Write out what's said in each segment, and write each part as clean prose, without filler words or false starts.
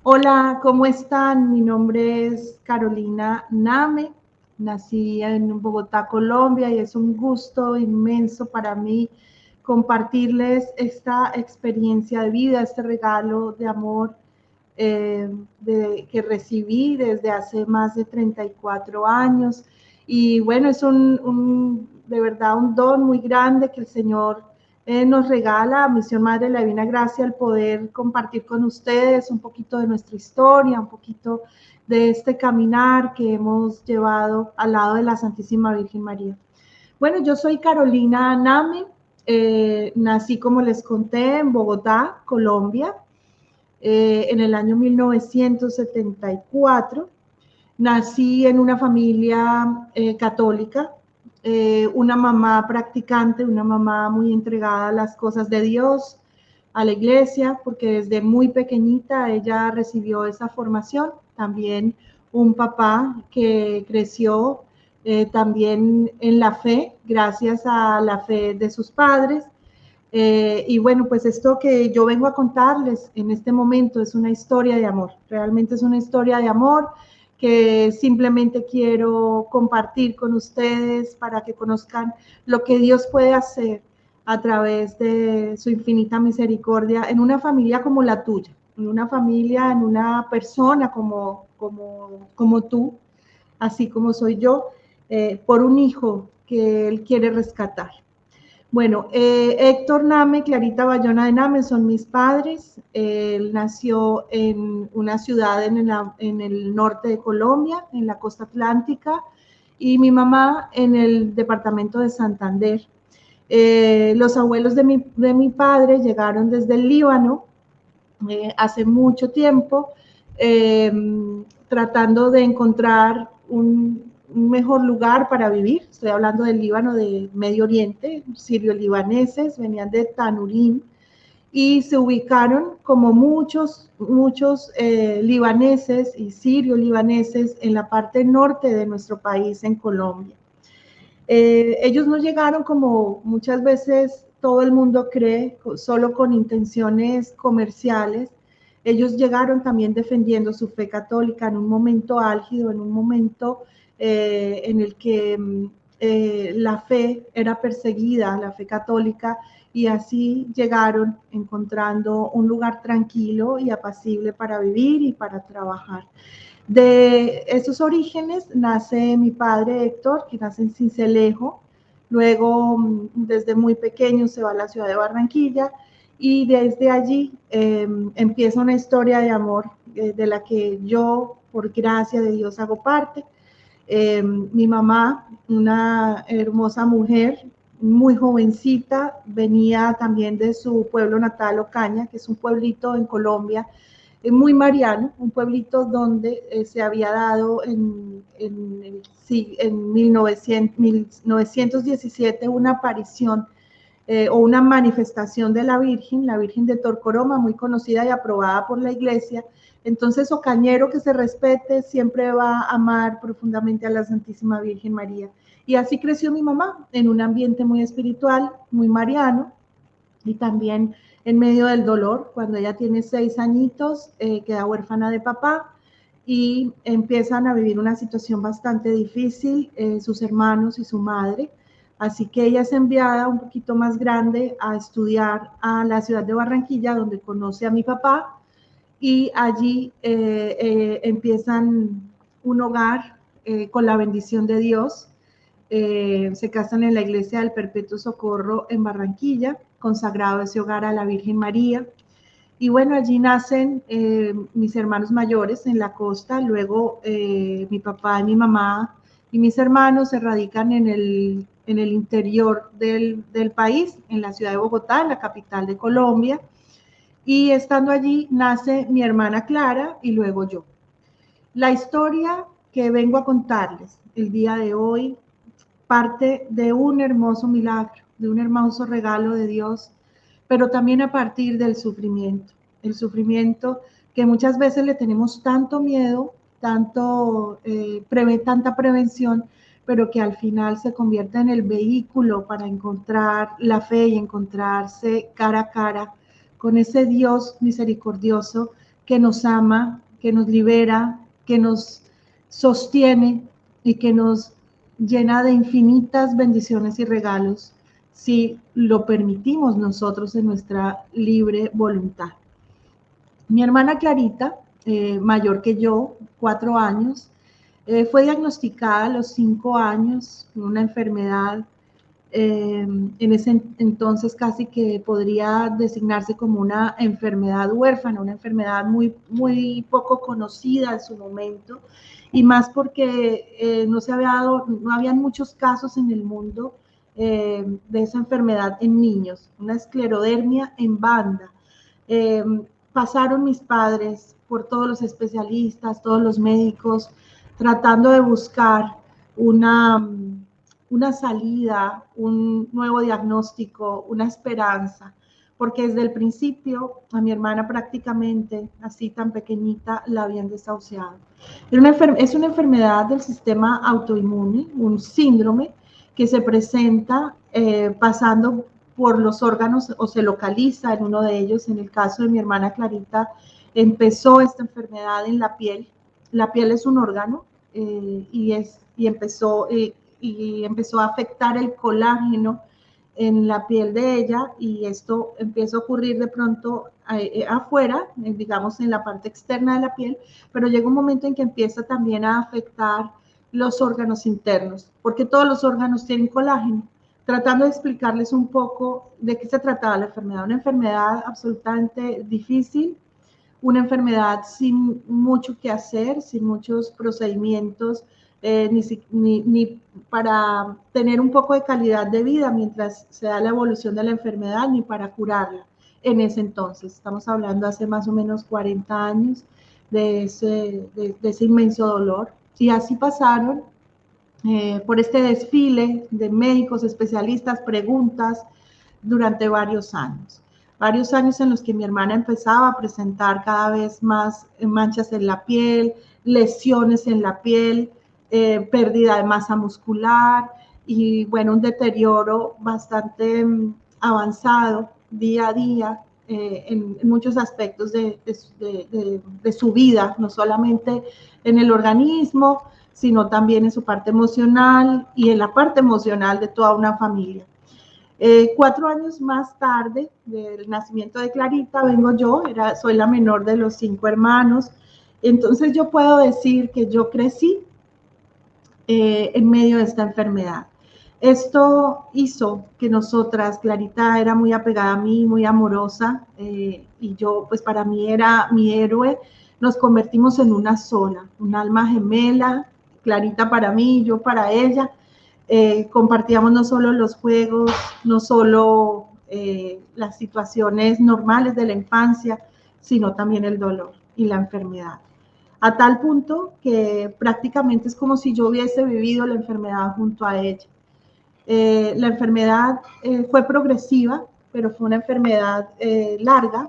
Hola, ¿cómo están? Mi nombre es Carolina Name, nací en Bogotá, Colombia, y es un gusto inmenso para mí compartirles esta experiencia de vida, este regalo de amor que recibí desde hace más de 34 años. Y bueno, es de verdad un don muy grande que el Señor nos regala a Misión Madre de la Divina Gracia, el poder compartir con ustedes un poquito de nuestra historia, un poquito de este caminar que hemos llevado al lado de la Santísima Virgen María. Bueno, yo soy Carolina Name, nací, como les conté, en Bogotá, Colombia, en el año 1974. Nací en una familia católica, una mamá practicante, una mamá muy entregada a las cosas de Dios, a la iglesia, porque desde muy pequeñita ella recibió esa formación. También un papá que creció también en la fe, gracias a la fe de sus padres. Y bueno, pues esto que yo vengo a contarles en este momento es una historia de amor, realmente es una historia de amor que simplemente quiero compartir con ustedes para que conozcan lo que Dios puede hacer a través de su infinita misericordia en una familia como la tuya, en una familia, en una persona como tú, así como soy yo, por un hijo que Él quiere rescatar. Bueno, Héctor Name, Clarita Bayona de Name son mis padres. Él nació en una ciudad en el norte de Colombia, en la costa atlántica, y mi mamá en el departamento de Santander. Los abuelos de mi padre llegaron desde el Líbano hace mucho tiempo, eh, tratando de encontrar un mejor lugar para vivir. Estoy hablando del Líbano, de Medio Oriente, sirio-libaneses, venían de Tanurín y se ubicaron como muchos libaneses y sirio-libaneses en la parte norte de nuestro país, en Colombia. Ellos no llegaron, como muchas veces todo el mundo cree, solo con intenciones comerciales. Ellos llegaron también defendiendo su fe católica en un momento álgido, en un momento en el que la fe era perseguida, la fe católica, y así llegaron encontrando un lugar tranquilo y apacible para vivir y para trabajar. De esos orígenes nace mi padre Héctor, que nace en Sincelejo. Luego, desde muy pequeño, se va a la ciudad de Barranquilla y desde allí empieza una historia de amor de la que yo, por gracia de Dios, hago parte. Mi mamá, una hermosa mujer, muy jovencita, venía también de su pueblo natal, Ocaña, que es un pueblito en Colombia muy mariano, un pueblito donde se había dado en 1917 una aparición o una manifestación de la Virgen de Torcoroma, muy conocida y aprobada por la iglesia. Entonces, Ocañero que se respete siempre va a amar profundamente a la Santísima Virgen María. Y así creció mi mamá, en un ambiente muy espiritual, muy mariano, y también en medio del dolor. Cuando ella tiene 6 añitos, queda huérfana de papá y empiezan a vivir una situación bastante difícil, sus hermanos y su madre. Así que ella es enviada un poquito más grande a estudiar a la ciudad de Barranquilla, donde conoce a mi papá, y allí empiezan un hogar con la bendición de Dios. Se casan en la iglesia del Perpetuo Socorro en Barranquilla, consagrado ese hogar a la Virgen María. Y bueno, allí nacen mis hermanos mayores en la costa. Luego mi papá y mi mamá y mis hermanos se radican en el interior del país, en la ciudad de Bogotá, en la capital de Colombia. Y estando allí nace mi hermana Clara y luego yo. La historia que vengo a contarles el día de hoy parte de un hermoso milagro, de un hermoso regalo de Dios, pero también a partir del sufrimiento. El sufrimiento que muchas veces le tenemos tanto miedo, tanta prevención, pero que al final se convierte en el vehículo para encontrar la fe y encontrarse cara a cara con ese Dios misericordioso que nos ama, que nos libera, que nos sostiene y que nos llena de infinitas bendiciones y regalos si lo permitimos nosotros en nuestra libre voluntad. Mi hermana Clarita, mayor que yo, 4 años, fue diagnosticada a los 5 años con una enfermedad. En ese entonces casi que podría designarse como una enfermedad huérfana, una enfermedad muy, muy poco conocida en su momento, y más porque no se había dado, no habían muchos casos en el mundo de esa enfermedad en niños, una esclerodermia en banda. Eh, Pasaron mis padres por todos los especialistas, todos los médicos, tratando de buscar una salida, un nuevo diagnóstico, una esperanza, porque desde el principio a mi hermana prácticamente, así tan pequeñita, la habían desahuciado. Es una enfermedad del sistema autoinmune, un síndrome que se presenta pasando por los órganos o se localiza en uno de ellos. En el caso de mi hermana Clarita, empezó esta enfermedad en la piel. La piel es un órgano y empezó a afectar el colágeno en la piel de ella, y esto empieza a ocurrir de pronto afuera, digamos en la parte externa de la piel, pero llega un momento en que empieza también a afectar los órganos internos, porque todos los órganos tienen colágeno. Tratando de explicarles un poco de qué se trataba la enfermedad, una enfermedad absolutamente difícil, una enfermedad sin mucho que hacer, sin muchos procedimientos, ni para tener un poco de calidad de vida mientras se da la evolución de la enfermedad, ni para curarla en ese entonces. Estamos hablando hace más o menos 40 años de ese inmenso dolor. Y así pasaron por este desfile de médicos, especialistas, preguntas durante varios años. Varios años en los que mi hermana empezaba a presentar cada vez más manchas en la piel, lesiones en la piel, pérdida de masa muscular y, bueno, un deterioro bastante avanzado día a día en muchos aspectos de su vida, no solamente en el organismo, sino también en su parte emocional y en la parte emocional de toda una familia. 4 años más tarde del nacimiento de Clarita vengo yo, soy la menor de los 5 hermanos, entonces yo puedo decir que yo crecí en medio de esta enfermedad. Esto hizo que nosotras, Clarita era muy apegada a mí, muy amorosa, y yo, pues para mí era mi héroe. Nos convertimos en una sola, un alma gemela, Clarita para mí, yo para ella. Compartíamos no solo los juegos, no solo las situaciones normales de la infancia, sino también el dolor y la enfermedad. A tal punto que prácticamente es como si yo hubiese vivido la enfermedad junto a ella. La enfermedad fue progresiva, pero fue una enfermedad larga.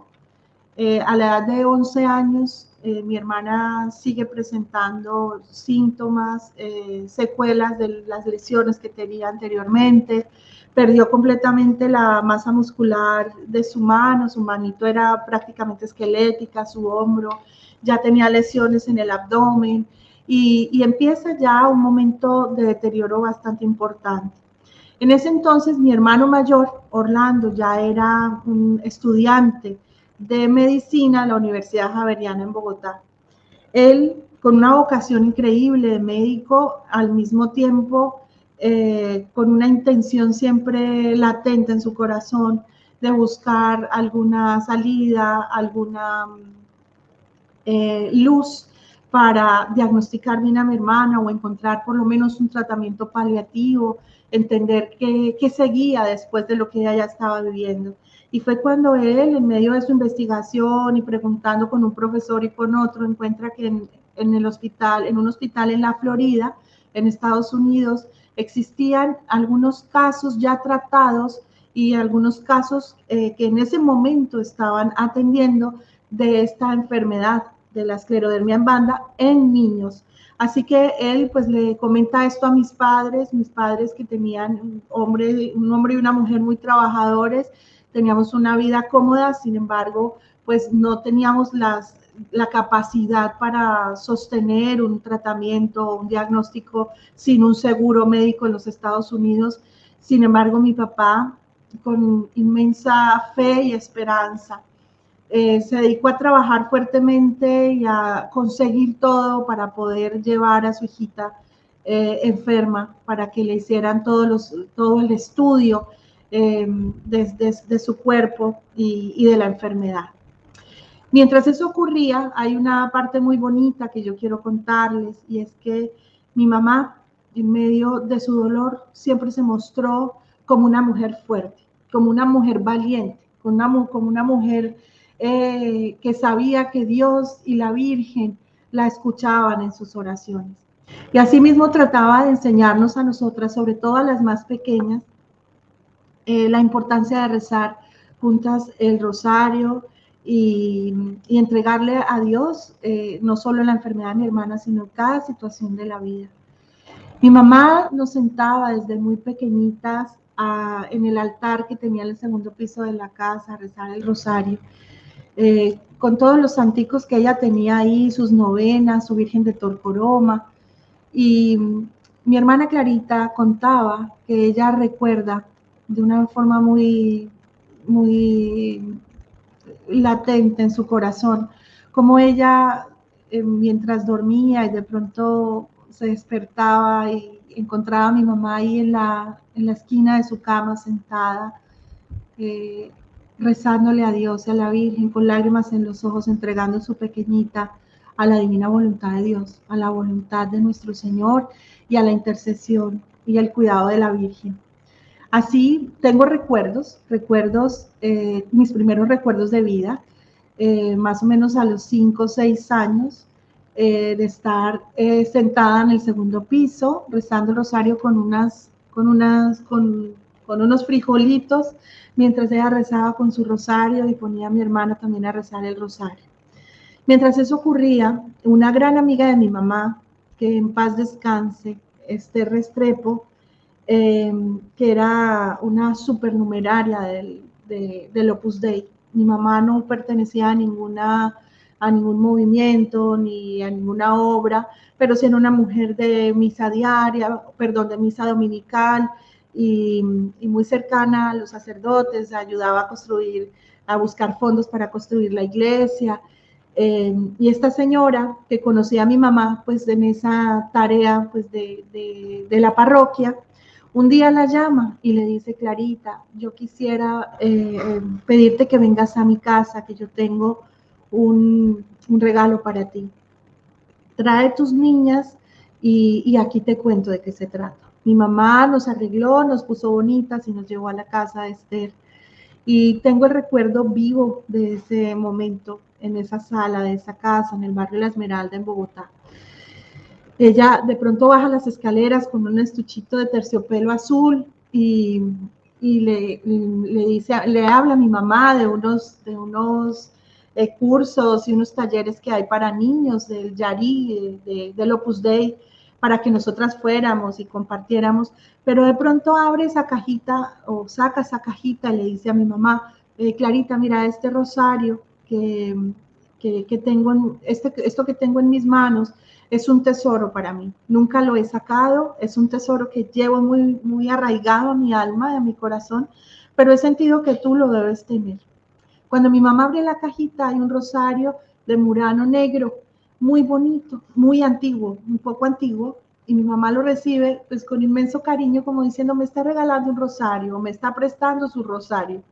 A la edad de 11 años, mi hermana sigue presentando síntomas, secuelas de las lesiones que tenía anteriormente. Perdió completamente la masa muscular de su mano, su manito era prácticamente esquelética, su hombro, ya tenía lesiones en el abdomen y empieza ya un momento de deterioro bastante importante. En ese entonces mi hermano mayor, Orlando, ya era un estudiante de medicina en la Universidad Javeriana en Bogotá. Él, con una vocación increíble de médico, al mismo tiempo con una intención siempre latente en su corazón de buscar alguna salida, alguna luz para diagnosticar bien a mi hermana o encontrar por lo menos un tratamiento paliativo, entender qué seguía después de lo que ella ya estaba viviendo. Y fue cuando él, en medio de su investigación y preguntando con un profesor y con otro, encuentra que en un hospital en la Florida, en Estados Unidos, existían algunos casos ya tratados y algunos casos que en ese momento estaban atendiendo de esta enfermedad de la esclerodermia en banda en niños. Así que él pues le comenta esto a mis padres que tenían un hombre y una mujer muy trabajadores, teníamos una vida cómoda, sin embargo, pues no teníamos la capacidad para sostener un tratamiento, un diagnóstico sin un seguro médico en los Estados Unidos. Sin embargo, mi papá, con inmensa fe y esperanza, se dedicó a trabajar fuertemente y a conseguir todo para poder llevar a su hijita enferma, para que le hicieran todo el estudio de su cuerpo y de la enfermedad. Mientras eso ocurría, hay una parte muy bonita que yo quiero contarles, y es que mi mamá, en medio de su dolor, siempre se mostró como una mujer fuerte, como una mujer valiente, como una mujer que sabía que Dios y la Virgen la escuchaban en sus oraciones. Y asimismo trataba de enseñarnos a nosotras, sobre todo a las más pequeñas, la importancia de rezar juntas el rosario y entregarle a Dios no solo la enfermedad de mi hermana, sino cada situación de la vida. Mi mamá nos sentaba desde muy pequeñitas en el altar que tenía en el segundo piso de la casa a rezar el rosario, con todos los santicos que ella tenía ahí, sus novenas, su Virgen de Torcoroma. Y mi hermana Clarita contaba que ella recuerda de una forma muy, muy latente en su corazón, como ella mientras dormía y de pronto se despertaba y encontraba a mi mamá ahí en la esquina de su cama sentada, rezándole a Dios y a la Virgen con lágrimas en los ojos, entregando su pequeñita a la divina voluntad de Dios, a la voluntad de nuestro Señor y a la intercesión y el cuidado de la Virgen. Así tengo recuerdos, mis primeros recuerdos de vida, más o menos a los 5 o 6 años, de estar sentada en el segundo piso, rezando el rosario con unos frijolitos, mientras ella rezaba con su rosario y ponía a mi hermana también a rezar el rosario. Mientras eso ocurría, una gran amiga de mi mamá, que en paz descanse, Esther Restrepo, que era una supernumeraria del Opus Dei. Mi mamá no pertenecía a ningún movimiento ni a ninguna obra, pero sí era una mujer de misa diaria, de misa dominical, y muy cercana a los sacerdotes, ayudaba a buscar fondos para construir la iglesia. Y esta señora que conocía a mi mamá, pues en esa tarea pues de la parroquia, un día la llama y le dice: Clarita, yo quisiera pedirte que vengas a mi casa, que yo tengo un regalo para ti. Trae tus niñas y aquí te cuento de qué se trata. Mi mamá nos arregló, nos puso bonitas y nos llevó a la casa de Esther. Y tengo el recuerdo vivo de ese momento, en esa sala de esa casa, en el barrio La Esmeralda, en Bogotá. Ella de pronto baja las escaleras con un estuchito de terciopelo azul y le habla a mi mamá de unos cursos y unos talleres que hay para niños del Yari, del Opus Dei, para que nosotras fuéramos y compartiéramos. Pero de pronto abre esa cajita o saca esa cajita y le dice a mi mamá: Clarita, mira, este rosario que tengo, esto que tengo en mis manos es un tesoro para mí. Nunca lo he sacado, es un tesoro que llevo muy, muy arraigado a mi alma, a mi corazón, pero he sentido que tú lo debes tener. Cuando mi mamá abre la cajita, hay un rosario de murano negro, muy bonito, muy antiguo, un poco antiguo, y mi mamá lo recibe pues con inmenso cariño, como diciendo: me está regalando un rosario, me está prestando su rosario.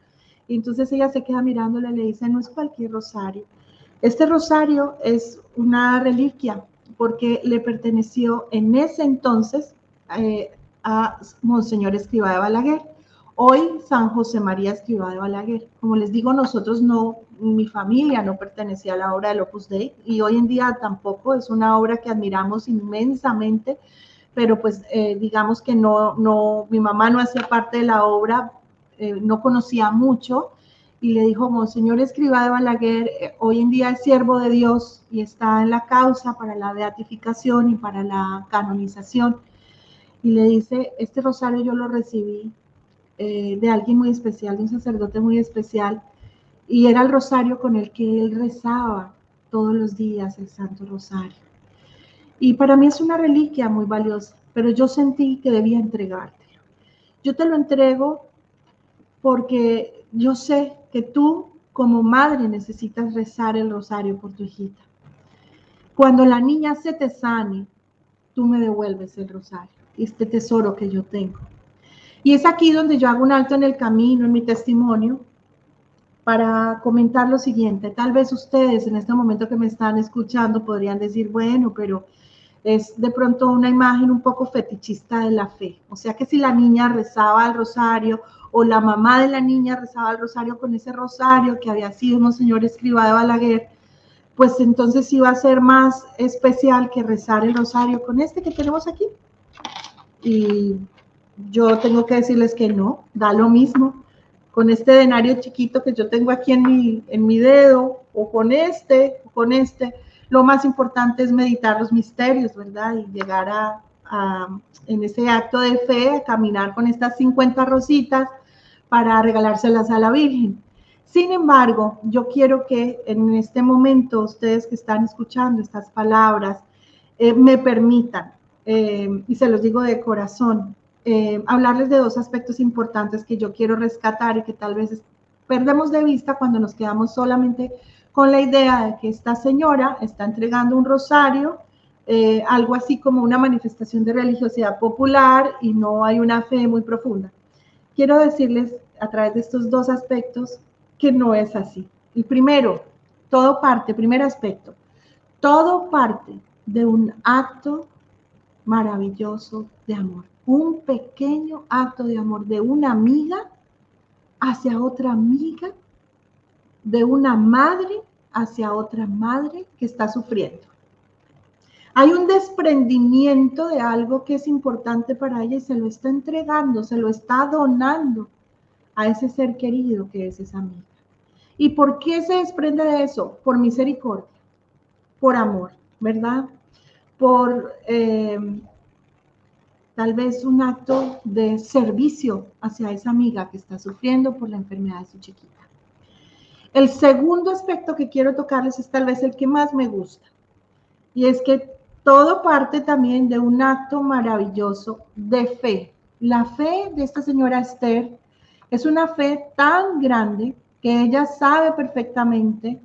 Y entonces ella se queda mirándole y le dice: no es cualquier rosario. Este rosario es una reliquia porque le perteneció en ese entonces a Monseñor Escrivá de Balaguer, hoy San José María Escrivá de Balaguer. Como les digo, nosotros no, mi familia no pertenecía a la obra del Opus Dei y hoy en día tampoco, es una obra que admiramos inmensamente, pero pues digamos que mi mamá no hacía parte de la obra, no conocía mucho, y le dijo: Monseñor Escrivá de Balaguer hoy en día es siervo de Dios y está en la causa para la beatificación y para la canonización. Y le dice: este rosario yo lo recibí de alguien muy especial, de un sacerdote muy especial, y era el rosario con el que él rezaba todos los días el Santo Rosario. Y para mí es una reliquia muy valiosa, pero yo sentí que debía entregártelo. Yo te lo entrego porque yo sé que tú como madre necesitas rezar el rosario por tu hijita. Cuando la niña se te sane, tú me devuelves el rosario, este tesoro que yo tengo. Y es aquí donde yo hago un alto en el camino, en mi testimonio, para comentar lo siguiente. Tal vez ustedes en este momento que me están escuchando podrían decir, bueno, pero es de pronto una imagen un poco fetichista de la fe. O sea que si la niña rezaba el rosario o la mamá de la niña rezaba el rosario con ese rosario que había sido Monseñor Escrivá de Balaguer, pues entonces iba a ser más especial que rezar el rosario con este que tenemos aquí. Y yo tengo que decirles que no, da lo mismo. Con este denario chiquito que yo tengo aquí en mi dedo, o con este, lo más importante es meditar los misterios, ¿verdad? Y llegar en ese acto de fe, a caminar con estas 50 rositas para regalárselas a la Virgen. Sin embargo, yo quiero que en este momento ustedes que están escuchando estas palabras me permitan, y se los digo de corazón, hablarles de dos aspectos importantes que yo quiero rescatar y que tal vez perdemos de vista cuando nos quedamos solamente con la idea de que esta señora está entregando un rosario, algo así como una manifestación de religiosidad popular y no hay una fe muy profunda. Quiero decirles a través de estos dos aspectos que no es así. El primero, primer aspecto, todo parte de un acto maravilloso de amor, un pequeño acto de amor de una amiga hacia otra amiga, de una madre hacia otra madre que está sufriendo. Hay un desprendimiento de algo que es importante para ella y se lo está entregando, se lo está donando a ese ser querido que es esa amiga. ¿Y por qué se desprende de eso? Por misericordia, por amor, ¿verdad? Por tal vez un acto de servicio hacia esa amiga que está sufriendo por la enfermedad de su chiquita. El segundo aspecto que quiero tocarles es tal vez el que más me gusta, y es que todo parte también de un acto maravilloso de fe. La fe de esta señora Esther es una fe tan grande que ella sabe perfectamente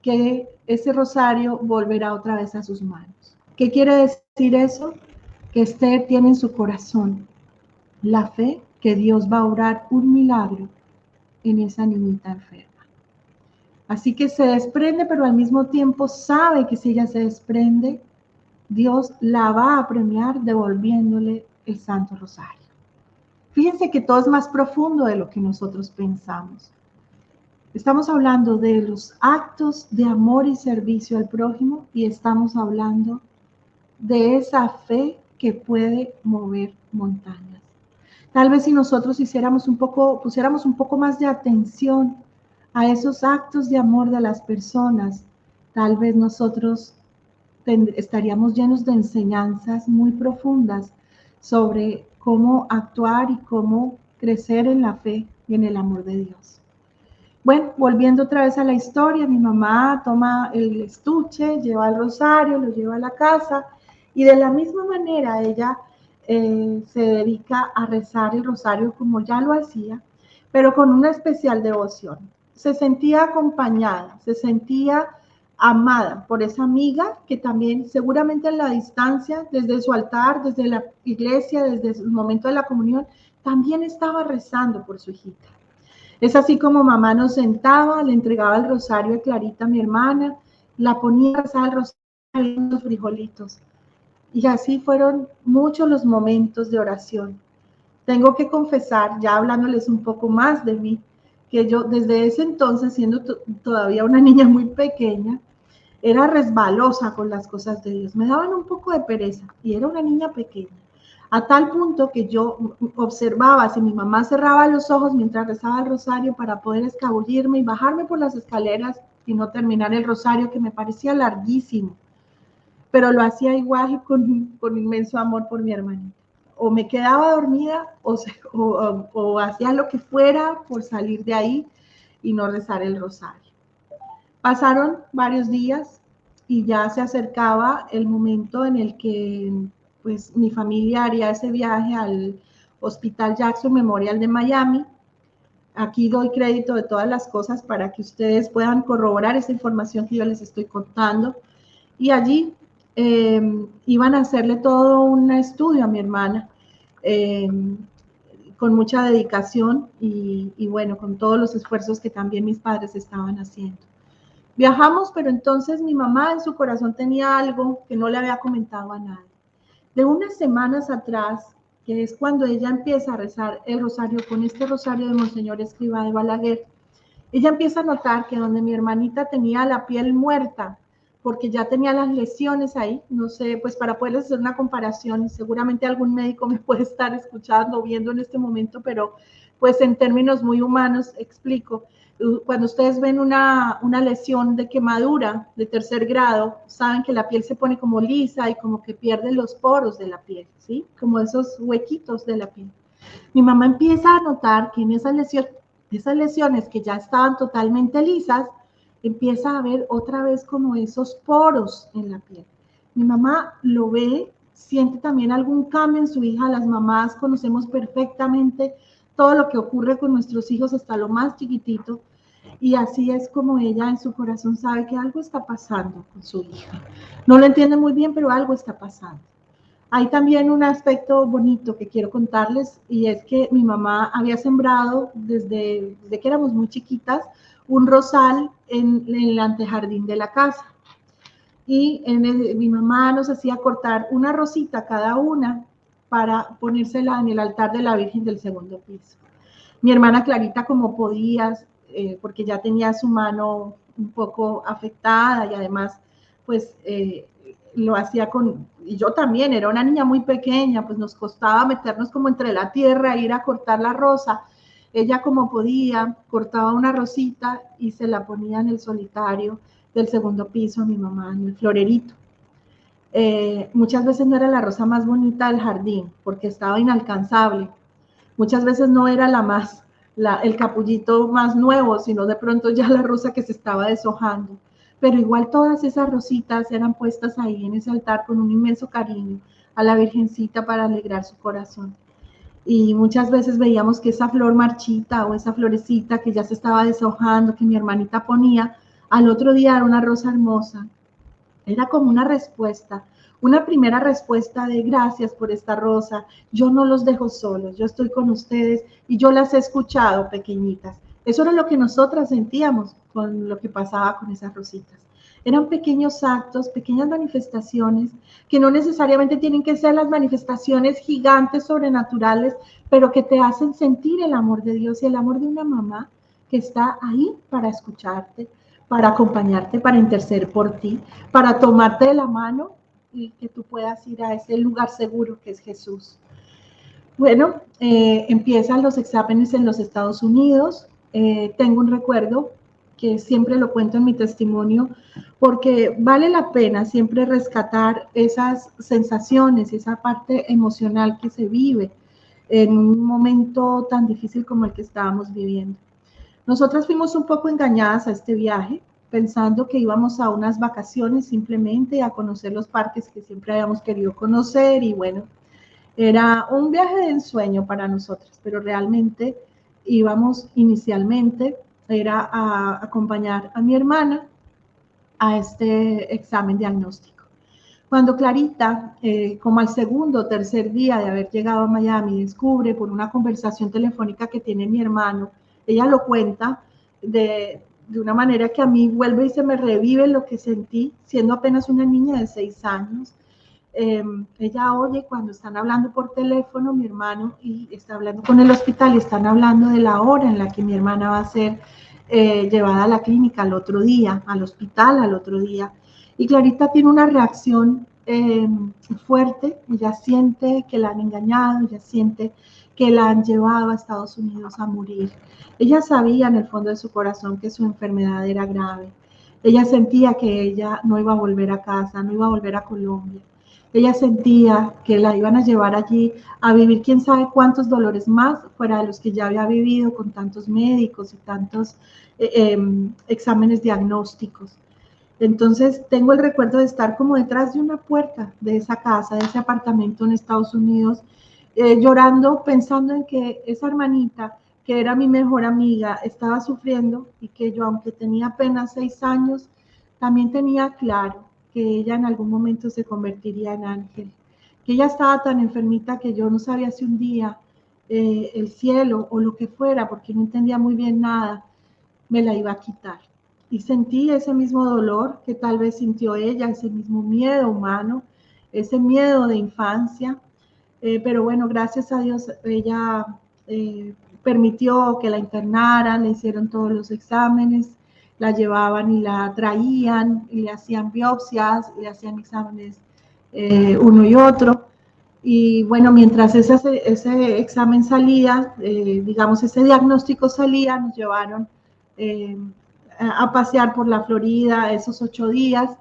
que ese rosario volverá otra vez a sus manos. ¿Qué quiere decir eso? Que Esther tiene en su corazón la fe que Dios va a obrar un milagro en esa niñita enferma. Así que se desprende, pero al mismo tiempo sabe que si ella se desprende, Dios la va a premiar devolviéndole el Santo Rosario. Fíjense que todo es más profundo de lo que nosotros pensamos. Estamos hablando de los actos de amor y servicio al prójimo y estamos hablando de esa fe que puede mover montañas. Tal vez si nosotros pusiéramos un poco más de atención a esos actos de amor de las personas, tal vez nosotros estaríamos llenos de enseñanzas muy profundas sobre cómo actuar y cómo crecer en la fe y en el amor de Dios. Bueno, volviendo otra vez a la historia, mi mamá toma el estuche, lleva el rosario, lo lleva a la casa y de la misma manera ella se dedica a rezar el rosario como ya lo hacía, pero con una especial devoción. Se sentía acompañada, se sentía amada por esa amiga que también seguramente en la distancia, desde su altar, desde la iglesia, desde el momento de la comunión, también estaba rezando por su hijita. Es así como mamá nos sentaba, le entregaba el rosario a Clarita, mi hermana, la ponía a rezar el rosario en los frijolitos. Y así fueron muchos los momentos de oración. Tengo que confesar, ya hablándoles un poco más de mí, que yo desde ese entonces, siendo todavía una niña muy pequeña, era resbalosa con las cosas de Dios. Me daban un poco de pereza y era una niña pequeña. A tal punto que yo observaba si mi mamá cerraba los ojos mientras rezaba el rosario para poder escabullirme y bajarme por las escaleras y no terminar el rosario, que me parecía larguísimo. Pero lo hacía igual y con inmenso amor por mi hermanita. O me quedaba dormida o hacía lo que fuera por salir de ahí y no rezar el rosario. Pasaron varios días y ya se acercaba el momento en el que pues mi familia haría ese viaje al Hospital Jackson Memorial de Miami. Aquí doy crédito de todas las cosas para que ustedes puedan corroborar esa información que yo les estoy contando. Y allí iban a hacerle todo un estudio a mi hermana, con mucha dedicación y bueno, con todos los esfuerzos que también mis padres estaban haciendo. Viajamos, pero entonces mi mamá en su corazón tenía algo que no le había comentado a nadie. De unas semanas atrás, que es cuando ella empieza a rezar el rosario con este rosario de Monseñor Escrivá de Balaguer, ella empieza a notar que donde mi hermanita tenía la piel muerta, porque ya tenía las lesiones ahí, no sé, pues para poderles hacer una comparación, seguramente algún médico me puede estar escuchando o viendo en este momento, pero pues en términos muy humanos explico. Cuando ustedes ven una lesión de quemadura de tercer grado, saben que la piel se pone como lisa y como que pierde los poros de la piel, ¿sí? Como esos huequitos de la piel. Mi mamá empieza a notar que en esas lesiones que ya estaban totalmente lisas, empieza a ver otra vez como esos poros en la piel. Mi mamá lo ve, siente también algún cambio en su hija. Las mamás conocemos perfectamente todo lo que ocurre con nuestros hijos hasta lo más chiquitito. Y así es como ella en su corazón sabe que algo está pasando con su hija. No lo entiende muy bien, pero algo está pasando. Hay también un aspecto bonito que quiero contarles y es que mi mamá había sembrado desde que éramos muy chiquitas un rosal en el antejardín de la casa. Y mi mamá nos hacía cortar una rosita cada una para ponérsela en el altar de la Virgen del segundo piso. Mi hermana Clarita, como podía, porque ya tenía su mano un poco afectada y además pues lo hacía y yo también, era una niña muy pequeña, pues nos costaba meternos como entre la tierra, ir a cortar la rosa. Ella como podía, cortaba una rosita y se la ponía en el solitario del segundo piso, mi mamá, en el florerito. Muchas veces no era la rosa más bonita del jardín, porque estaba inalcanzable. Muchas veces no era el capullito más nuevo, sino de pronto ya la rosa que se estaba deshojando. Pero igual todas esas rositas eran puestas ahí en ese altar con un inmenso cariño a la Virgencita para alegrar su corazón. Y muchas veces veíamos que esa flor marchita o esa florecita que ya se estaba deshojando, que mi hermanita ponía, al otro día era una rosa hermosa. Era como una respuesta, una primera respuesta de gracias por esta rosa, yo no los dejo solos, yo estoy con ustedes y yo las he escuchado pequeñitas. Eso era lo que nosotras sentíamos con lo que pasaba con esas rositas. Eran pequeños actos, pequeñas manifestaciones que no necesariamente tienen que ser las manifestaciones gigantes, sobrenaturales, pero que te hacen sentir el amor de Dios y el amor de una mamá que está ahí para escucharte, para acompañarte, para interceder por ti, para tomarte de la mano y que tú puedas ir a ese lugar seguro que es Jesús. Bueno, empiezan los exámenes en los Estados Unidos. Tengo un recuerdo que siempre lo cuento en mi testimonio, porque vale la pena siempre rescatar esas sensaciones, esa parte emocional que se vive en un momento tan difícil como el que estábamos viviendo. Nosotras fuimos un poco engañadas a este viaje, pensando que íbamos a unas vacaciones simplemente a conocer los parques que siempre habíamos querido conocer y bueno, era un viaje de ensueño para nosotras, pero realmente íbamos inicialmente, era a acompañar a mi hermana a este examen diagnóstico. Cuando Clarita, como al segundo o tercer día de haber llegado a Miami, descubre por una conversación telefónica que tiene mi hermano, ella lo cuenta de una manera que a mí vuelve y se me revive lo que sentí siendo apenas una niña de 6 años. Ella oye cuando están hablando por teléfono mi hermano y está hablando con el hospital y están hablando de la hora en la que mi hermana va a ser llevada a la clínica al otro día, al hospital al otro día. Y Clarita tiene una reacción fuerte, ella siente que la han engañado, ella siente que la han llevado a Estados Unidos a morir. Ella sabía en el fondo de su corazón que su enfermedad era grave. Ella sentía que ella no iba a volver a casa, no iba a volver a Colombia. Ella sentía que la iban a llevar allí a vivir quién sabe cuántos dolores más fuera de los que ya había vivido con tantos médicos y tantos exámenes diagnósticos. Entonces tengo el recuerdo de estar como detrás de una puerta de esa casa, de ese apartamento en Estados Unidos, llorando, pensando en que esa hermanita, que era mi mejor amiga, estaba sufriendo y que yo, aunque tenía apenas 6 años, también tenía claro que ella en algún momento se convertiría en ángel, que ella estaba tan enfermita que yo no sabía si un día el cielo o lo que fuera, porque no entendía muy bien nada, me la iba a quitar. Y sentí ese mismo dolor que tal vez sintió ella, ese mismo miedo humano, ese miedo de infancia. Pero bueno, gracias a Dios, ella permitió que la internaran, le hicieron todos los exámenes, la llevaban y la traían, y le hacían biopsias, y le hacían exámenes uno y otro. Y bueno, mientras ese examen salía, digamos, ese diagnóstico salía, nos llevaron a pasear por la Florida esos 8 días.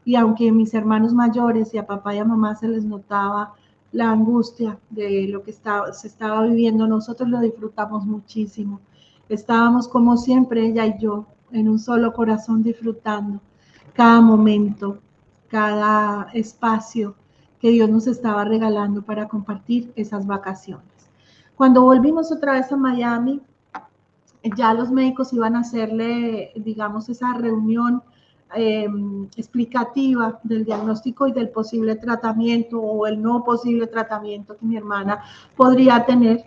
Y aunque a mis hermanos mayores y a papá y a mamá se les notaba la angustia de lo que se estaba viviendo, nosotros lo disfrutamos muchísimo. Estábamos como siempre, ella y yo, en un solo corazón disfrutando cada momento, cada espacio que Dios nos estaba regalando para compartir esas vacaciones. Cuando volvimos otra vez a Miami, ya los médicos iban a hacerle, digamos, esa reunión explicativa del diagnóstico y del posible tratamiento o el no posible tratamiento que mi hermana podría tener.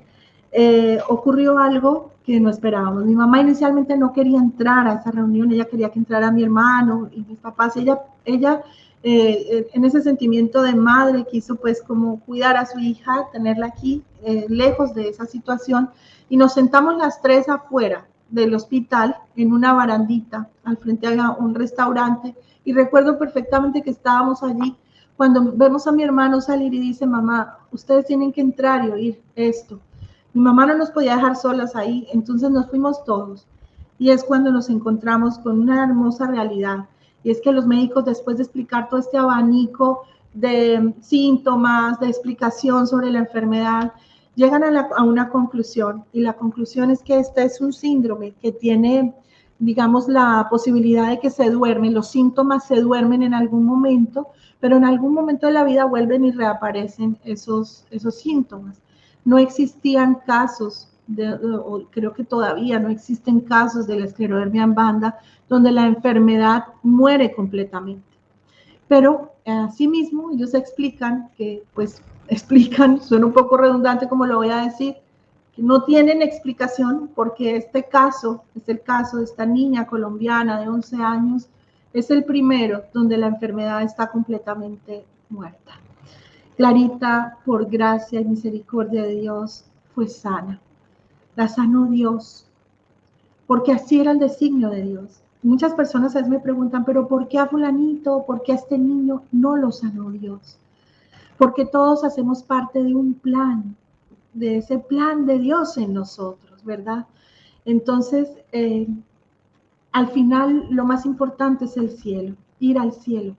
Ocurrió algo que no esperábamos. Mi mamá inicialmente no quería entrar a esa reunión, ella quería que entrara mi hermano y mis papás. Ella en ese sentimiento de madre quiso pues como cuidar a su hija, tenerla aquí lejos de esa situación, y nos sentamos las tres afuera del hospital en una barandita al frente a un restaurante, y recuerdo perfectamente que estábamos allí cuando vemos a mi hermano salir y dice: mamá, ustedes tienen que entrar y oír esto. Mi mamá no nos podía dejar solas ahí, entonces nos fuimos todos, y es cuando nos encontramos con una hermosa realidad, y es que los médicos, después de explicar todo este abanico de síntomas, de explicación sobre la enfermedad, llegan a una conclusión, y la conclusión es que este es un síndrome que tiene, digamos, la posibilidad de que se duermen, los síntomas se duermen en algún momento, pero en algún momento de la vida vuelven y reaparecen esos síntomas. No existían casos, o creo que todavía no existen casos de la esclerodermia en banda donde la enfermedad muere completamente. Pero asimismo ellos explican que, pues, suena un poco redundante como lo voy a decir, que no tienen explicación porque este caso, es el caso de esta niña colombiana de 11 años, es el primero donde la enfermedad está completamente muerta. Clarita, por gracia y misericordia de Dios, fue sana. La sanó Dios, porque así era el designio de Dios. Muchas personas a veces me preguntan, pero ¿por qué a fulanito? ¿Por qué a este niño? No lo sanó Dios. Porque todos hacemos parte de un plan, de ese plan de Dios en nosotros, ¿verdad? Entonces, al final lo más importante es el cielo, ir al cielo.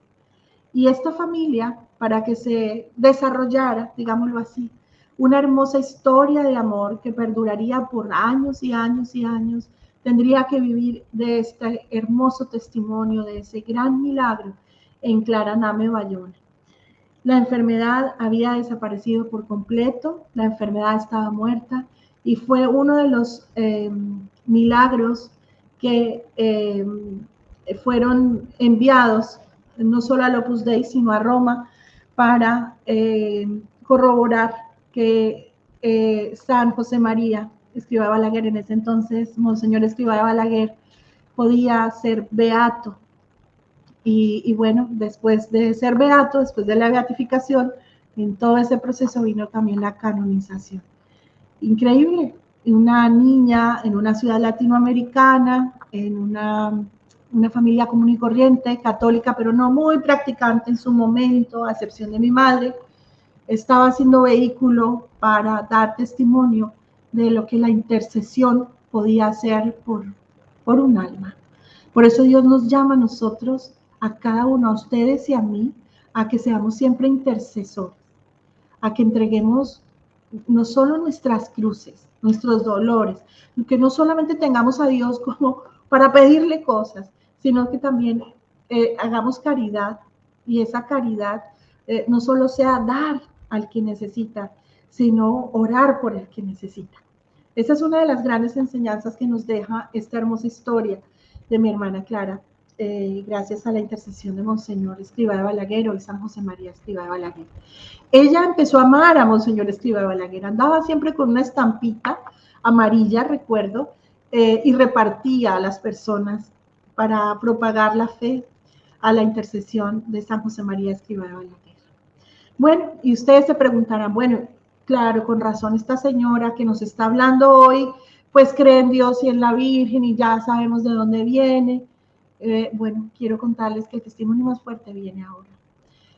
Y esta familia, para que se desarrollara, digámoslo así, una hermosa historia de amor que perduraría por años y años y años, tendría que vivir de este hermoso testimonio, de ese gran milagro en Claraname, Bayona. La enfermedad había desaparecido por completo, la enfermedad estaba muerta, y fue uno de los milagros que fueron enviados no solo al Opus Dei, sino a Roma, para corroborar que San José María Escrivá de Balaguer, en ese entonces Monseñor Escrivá de Balaguer, podía ser beato. Y bueno, después de ser beato, después de la beatificación, en todo ese proceso vino también la canonización. Increíble, una niña en una ciudad latinoamericana, en una familia común y corriente, católica, pero no muy practicante en su momento, a excepción de mi madre, estaba siendo vehículo para dar testimonio de lo que la intercesión podía hacer por un alma. Por eso Dios nos llama a nosotros, a cada uno, a ustedes y a mí, a que seamos siempre intercesores, a que entreguemos no solo nuestras cruces, nuestros dolores, que no solamente tengamos a Dios como para pedirle cosas, sino que también hagamos caridad, y esa caridad no solo sea dar al que necesita, sino orar por el que necesita. Esa es una de las grandes enseñanzas que nos deja esta hermosa historia de mi hermana Clara, gracias a la intercesión de Monseñor Escrivá de Balaguer, hoy San José María Escrivá de Balaguer. Ella empezó a amar a Monseñor Escrivá de Balaguer, andaba siempre con una estampita amarilla, recuerdo, y repartía a las personas para propagar la fe a la intercesión de San José María Escrivá de Balaguer. Bueno, y ustedes se preguntarán, bueno, claro, con razón esta señora que nos está hablando hoy, pues cree en Dios y en la Virgen y ya sabemos de dónde viene. Bueno, quiero contarles que el testimonio más fuerte viene ahora.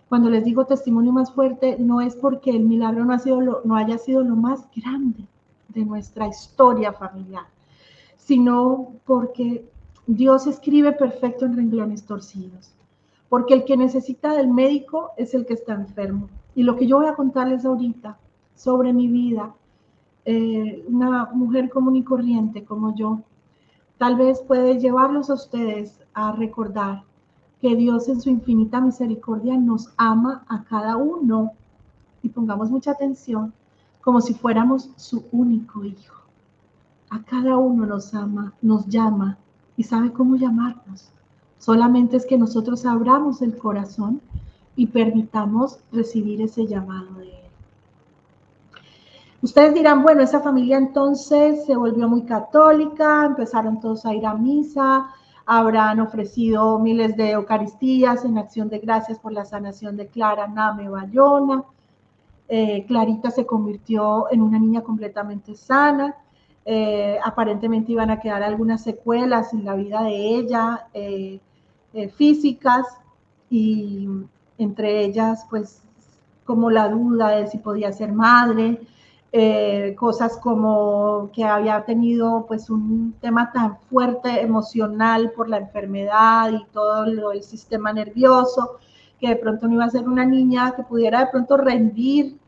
Cuando les digo testimonio más fuerte, no es porque el milagro no haya sido lo más grande de nuestra historia familiar, sino porque Dios escribe perfecto en renglones torcidos. Porque el que necesita del médico es el que está enfermo. Y lo que yo voy a contarles ahorita sobre mi vida, una mujer común y corriente como yo, tal vez puede llevarlos a ustedes a recordar que Dios en su infinita misericordia nos ama a cada uno, y pongamos mucha atención, como si fuéramos su único hijo. A cada uno nos ama, nos llama y sabe cómo llamarnos. Solamente es que nosotros abramos el corazón y permitamos recibir ese llamado de Él. Ustedes dirán, bueno, esa familia entonces se volvió muy católica, empezaron todos a ir a misa, habrán ofrecido miles de Eucaristías en acción de gracias por la sanación de Clara Name Bayona. Clarita se convirtió en una niña completamente sana. Aparentemente iban a quedar algunas secuelas en la vida de ella, físicas, y entre ellas, pues, como la duda de si podía ser madre, cosas como que había tenido pues un tema tan fuerte emocional por la enfermedad y todo el sistema nervioso, que de pronto no iba a ser una niña que pudiera de pronto rendir,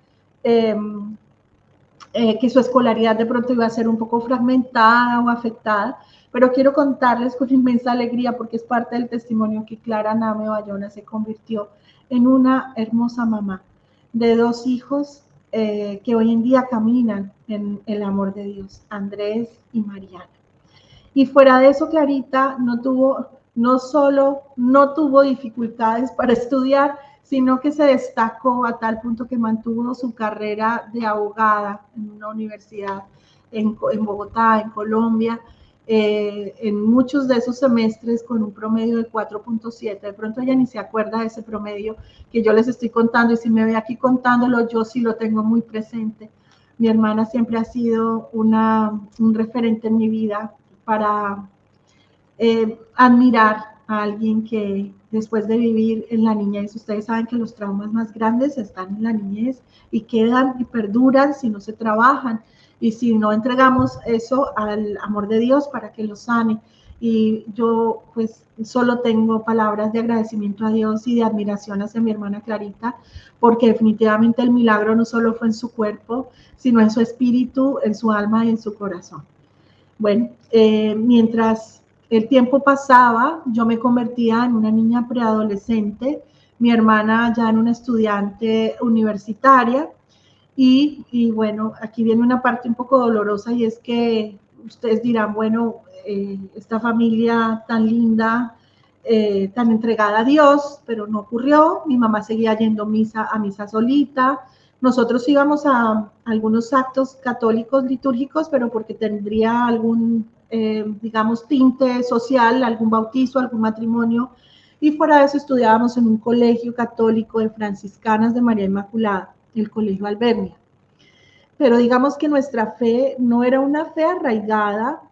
que su escolaridad de pronto iba a ser un poco fragmentada o afectada, pero quiero contarles con inmensa alegría, porque es parte del testimonio, que Clara Name Bayona se convirtió en una hermosa mamá de 2 hijos que hoy en día caminan en el amor de Dios, Andrés y Mariana. Y fuera de eso, Clarita no solo no tuvo dificultades para estudiar, sino que se destacó a tal punto que mantuvo su carrera de abogada en una universidad en Bogotá, en Colombia, en muchos de esos semestres con un promedio de 4.7. De pronto ella ni se acuerda de ese promedio que yo les estoy contando, y si me ve aquí contándolo, yo sí lo tengo muy presente. Mi hermana siempre ha sido un referente en mi vida para admirar a alguien que después de vivir en la niñez, ustedes saben que los traumas más grandes están en la niñez y quedan y perduran si no se trabajan y si no entregamos eso al amor de Dios para que lo sane. Y yo pues solo tengo palabras de agradecimiento a Dios y de admiración hacia mi hermana Clarita, porque definitivamente el milagro no solo fue en su cuerpo, sino en su espíritu, en su alma y en su corazón. Bueno, mientras el tiempo pasaba, yo me convertía en una niña preadolescente, mi hermana ya en una estudiante universitaria, y bueno, aquí viene una parte un poco dolorosa, y es que ustedes dirán, bueno, esta familia tan linda, tan entregada a Dios, pero no ocurrió. Mi mamá seguía yendo a misa solita. Nosotros íbamos a algunos actos católicos litúrgicos, pero porque tendría algún, digamos, tinte social, algún bautizo, algún matrimonio, y fuera de eso estudiábamos en un colegio católico de franciscanas de María Inmaculada, el Colegio Albernia. Pero digamos que nuestra fe no era una fe arraigada,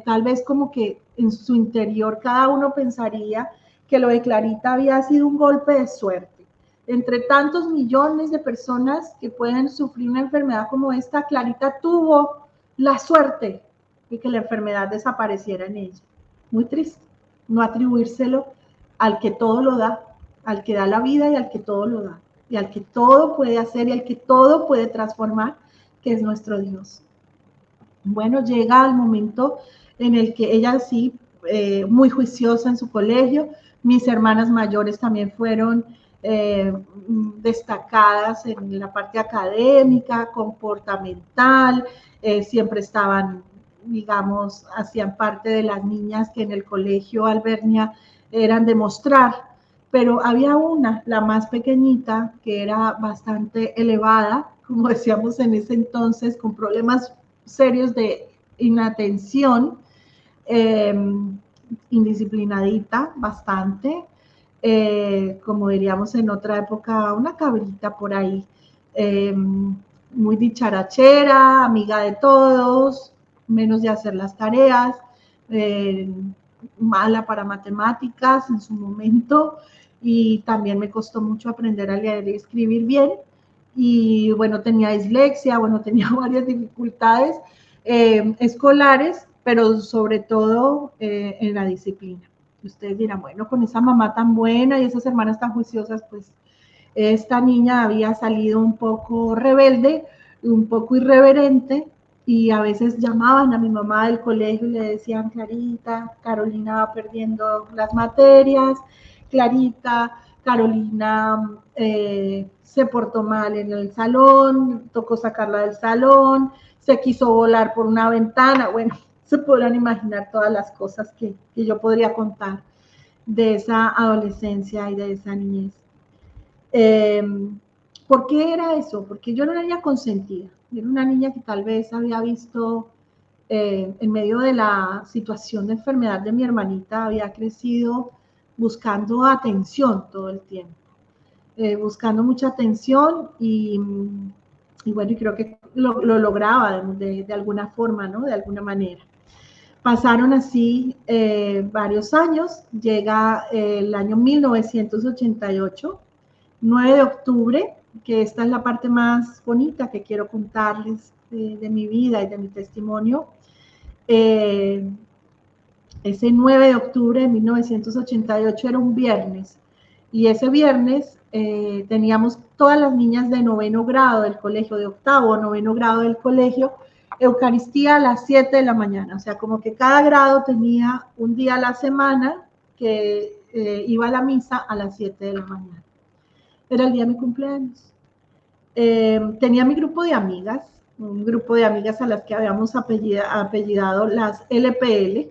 tal vez como que en su interior cada uno pensaría que lo de Clarita había sido un golpe de suerte. Entre tantos millones de personas que pueden sufrir una enfermedad como esta, Clarita tuvo la suerte de que la enfermedad desapareciera en ella. Muy triste, no atribuírselo al que todo lo da, al que da la vida y al que todo lo da, y al que todo puede hacer y al que todo puede transformar, que es nuestro Dios. Bueno, llega el momento en el que ella sí, muy juiciosa en su colegio, mis hermanas mayores también fueron destacadas en la parte académica, comportamental, siempre estaban, digamos, hacían parte de las niñas que en el colegio Albernia eran de mostrar, pero había una, la más pequeñita, que era bastante elevada, como decíamos en ese entonces, con problemas serios de inatención, eh, indisciplinadita bastante, como diríamos en otra época, una cabrita por ahí, muy dicharachera, amiga de todos, menos de hacer las tareas, mala para matemáticas en su momento, y también me costó mucho aprender a leer y escribir bien, y bueno, tenía dislexia, bueno, tenía varias dificultades escolares, pero sobre todo en la disciplina. Ustedes dirán, bueno, con esa mamá tan buena y esas hermanas tan juiciosas, pues esta niña había salido un poco rebelde, un poco irreverente, y a veces llamaban a mi mamá del colegio y le decían, Clarita, Carolina va perdiendo las materias, Clarita, Carolina se portó mal en el salón, tocó sacarla del salón, se quiso volar por una ventana, bueno, se podrán imaginar todas las cosas que yo podría contar de esa adolescencia y de esa niñez. ¿Por qué era eso? Porque yo era una niña consentida, era una niña que tal vez había visto en medio de la situación de enfermedad de mi hermanita, había crecido buscando atención todo el tiempo, buscando mucha atención y bueno, y creo que lo lograba de alguna forma, ¿no? De alguna manera. Pasaron así varios años, llega el año 1988, 9 de octubre, que esta es la parte más bonita que quiero contarles de mi vida y de mi testimonio. Ese 9 de octubre de 1988 era un viernes, y ese viernes teníamos todas las niñas de noveno grado del colegio, de octavo o noveno grado del colegio, Eucaristía a las 7 de la mañana, o sea, como que cada grado tenía un día a la semana que iba a la misa a las 7 de la mañana. Era el día de mi cumpleaños. Tenía mi grupo de amigas, un grupo de amigas a las que habíamos apellidado las LPL.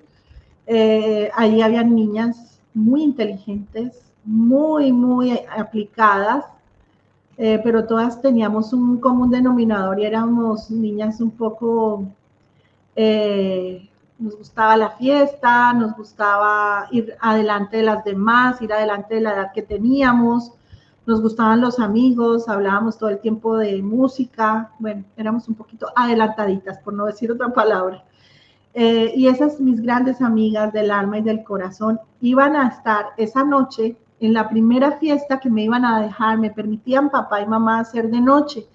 Ahí habían niñas muy inteligentes, muy aplicadas, pero todas teníamos un común denominador y éramos niñas un poco, nos gustaba la fiesta, nos gustaba ir adelante de las demás, ir adelante de la edad que teníamos, nos gustaban los amigos, hablábamos todo el tiempo de música, bueno, éramos un poquito adelantaditas, por no decir otra palabra. Y esas mis grandes amigas del alma y del corazón iban a estar esa noche en la primera fiesta que me iban a dejar, me permitían papá y mamá hacer de noche,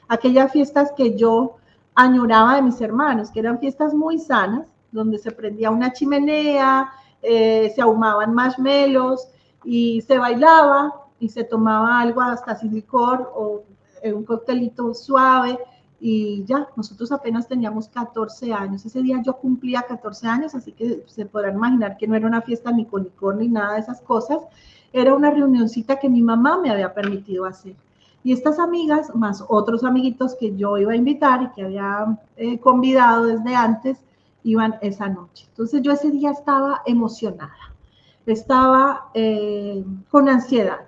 aquellas fiestas que yo añoraba de mis hermanos, que eran fiestas muy sanas, donde se prendía una chimenea, se ahumaban marshmallows y se bailaba y se tomaba algo hasta sin licor o un coctelito suave, y ya, nosotros apenas teníamos 14 años. Ese día yo cumplía 14 años, así que se podrán imaginar que no era una fiesta ni con licor ni nada de esas cosas, era una reunioncita que mi mamá me había permitido hacer. Y estas amigas, más otros amiguitos que yo iba a invitar y que había convidado desde antes, iban esa noche. Entonces yo ese día estaba emocionada, estaba con ansiedad.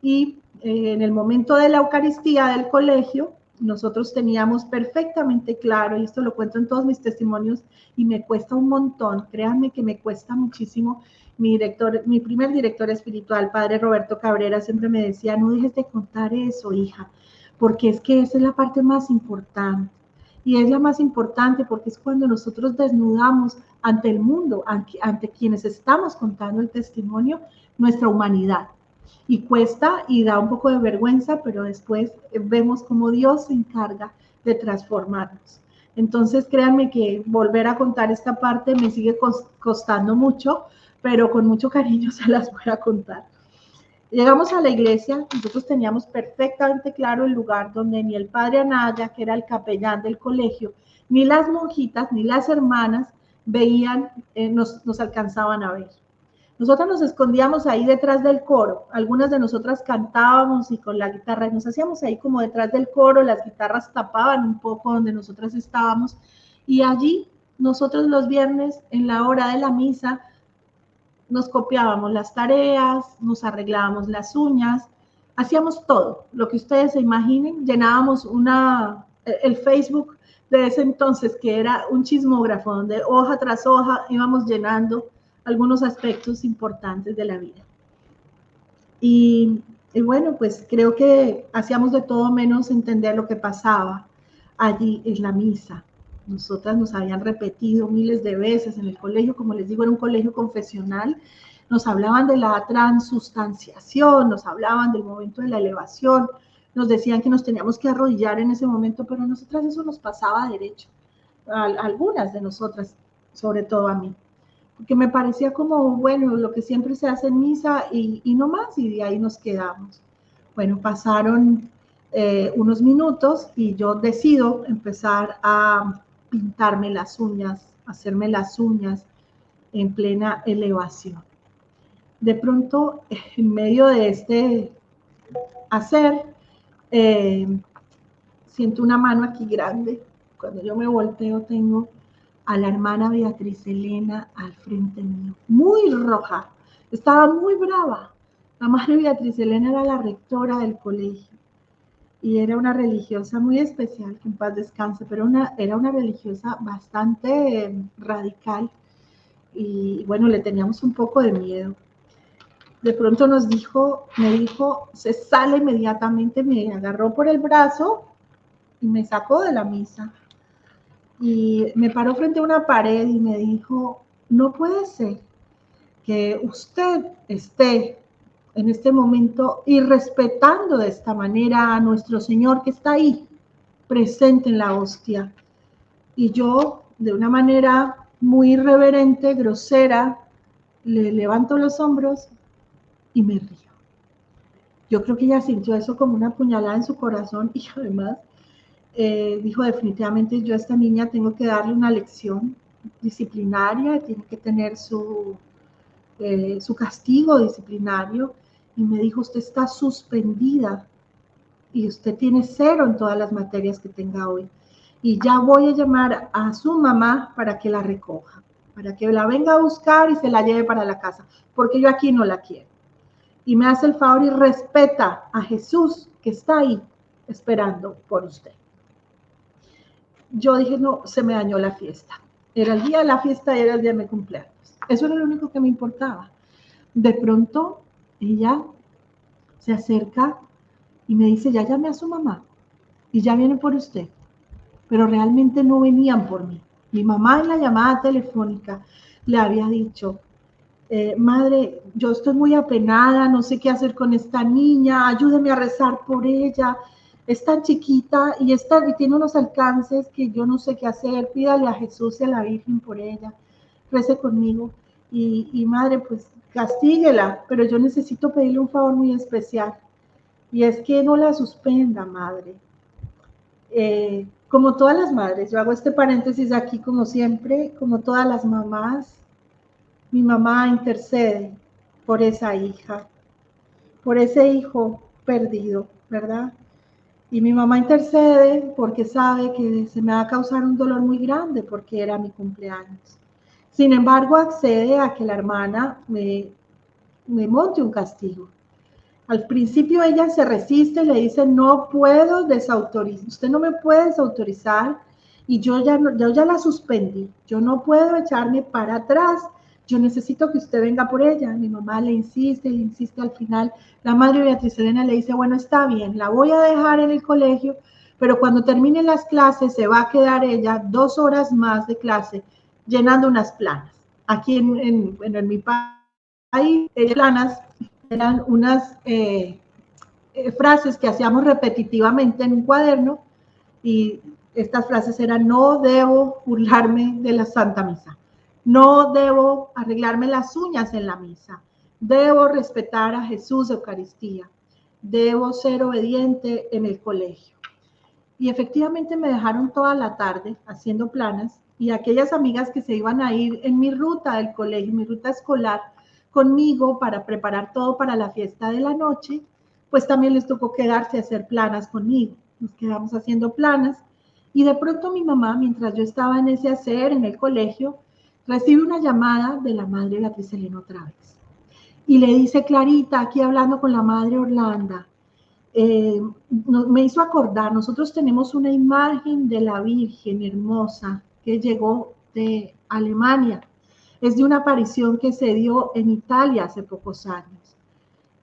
Y en el momento de la Eucaristía del colegio, nosotros teníamos perfectamente claro, y esto lo cuento en todos mis testimonios, y me cuesta un montón, créanme que me cuesta muchísimo. Mi primer director espiritual, padre Roberto Cabrera, siempre me decía, no dejes de contar eso, hija, porque es que esa es la parte más importante. Y es la más importante porque es cuando nosotros desnudamos ante el mundo, ante quienes estamos contando el testimonio, nuestra humanidad. Y cuesta y da un poco de vergüenza, pero después vemos cómo Dios se encarga de transformarnos. Entonces, créanme que volver a contar esta parte me sigue costando mucho, pero con mucho cariño se las voy a contar. Llegamos a la iglesia, nosotros teníamos perfectamente claro el lugar donde ni el padre Anaya, que era el capellán del colegio, ni las monjitas, ni las hermanas veían, nos alcanzaban a ver. Nosotras nos escondíamos ahí detrás del coro, algunas de nosotras cantábamos y con la guitarra, y nos hacíamos ahí como detrás del coro, las guitarras tapaban un poco donde nosotras estábamos, y allí nosotros los viernes en la hora de la misa nos copiábamos las tareas, nos arreglábamos las uñas, hacíamos todo, lo que ustedes se imaginen, llenábamos el Facebook de ese entonces, que era un chismógrafo, donde hoja tras hoja íbamos llenando algunos aspectos importantes de la vida. Y bueno, pues creo que hacíamos de todo menos entender lo que pasaba allí en la misa. Nosotras nos habían repetido miles de veces en el colegio, como les digo, era un colegio confesional, nos hablaban de la transustanciación, nos hablaban del momento de la elevación, nos decían que nos teníamos que arrodillar en ese momento, pero a nosotras eso nos pasaba derecho, a algunas de nosotras, sobre todo a mí, porque me parecía como, bueno, lo que siempre se hace en misa y no más, y de ahí nos quedamos. Bueno, pasaron unos minutos y yo decido empezar a pintarme las uñas, hacerme las uñas en plena elevación. De pronto, en medio de este hacer, siento una mano aquí grande. Cuando yo me volteo, tengo a la hermana Beatriz Elena al frente mío, muy roja, estaba muy brava. La madre Beatriz Elena era la rectora del colegio y era una religiosa muy especial, que en paz descanse, pero era una religiosa bastante radical y bueno, le teníamos un poco de miedo. De pronto me dijo, se sale inmediatamente, me agarró por el brazo y me sacó de la misa. Y me paró frente a una pared y me dijo, no puede ser que usted esté en este momento irrespetando de esta manera a nuestro Señor que está ahí, presente en la hostia. Y yo, de una manera muy irreverente, grosera, le levanto los hombros y me río. Yo creo que ella sintió eso como una puñalada en su corazón y además dijo definitivamente yo a esta niña tengo que darle una lección disciplinaria, tiene que tener su castigo disciplinario y me dijo usted está suspendida y usted tiene 0 en todas las materias que tenga hoy y ya voy a llamar a su mamá para que la recoja, para que la venga a buscar y se la lleve para la casa, porque yo aquí no la quiero. Y me hace el favor y respeta a Jesús que está ahí esperando por usted. Yo dije, no, se me dañó la fiesta. Era el día de la fiesta y era el día de mi cumpleaños. Eso era lo único que me importaba. De pronto, ella se acerca y me dice, ya llamé a su mamá y ya vienen por usted. Pero realmente no venían por mí. Mi mamá en la llamada telefónica le había dicho, madre, yo estoy muy apenada, no sé qué hacer con esta niña, ayúdeme a rezar por ella, es tan chiquita y tiene unos alcances que yo no sé qué hacer, pídale a Jesús y a la Virgen por ella, rece conmigo y madre, pues castíguela, pero yo necesito pedirle un favor muy especial y es que no la suspenda, madre. Como todas las madres, yo hago este paréntesis aquí como siempre, como todas las mamás, mi mamá intercede por esa hija, por ese hijo perdido, ¿verdad? Y mi mamá intercede porque sabe que se me va a causar un dolor muy grande porque era mi cumpleaños. Sin embargo, accede a que la hermana me monte un castigo. Al principio ella se resiste y le dice, no puedo desautorizar, usted no me puede desautorizar y yo ya la suspendí, yo no puedo echarme para atrás, yo necesito que usted venga por ella. Mi mamá le insiste, al final la madre Beatriz Elena le dice, bueno, está bien, la voy a dejar en el colegio, pero cuando terminen las clases se va a quedar ella 2 horas más de clase llenando unas planas. Aquí en mi país, planas eran unas frases que hacíamos repetitivamente en un cuaderno y estas frases eran no debo burlarme de la Santa Misa, no debo arreglarme las uñas en la misa, debo respetar a Jesús de Eucaristía, debo ser obediente en el colegio. Y efectivamente me dejaron toda la tarde haciendo planas, y aquellas amigas que se iban a ir en mi ruta del colegio, mi ruta escolar, conmigo para preparar todo para la fiesta de la noche, pues también les tocó quedarse a hacer planas conmigo. Nos quedamos haciendo planas, y de pronto mi mamá, mientras yo estaba en ese hacer en el colegio, recibe una llamada de la madre Beatriz Elena otra vez. Y le dice: Clarita, aquí hablando con la madre Orlando, me hizo acordar, nosotros tenemos una imagen de la Virgen hermosa que llegó de Alemania. Es de una aparición que se dio en Italia hace pocos años.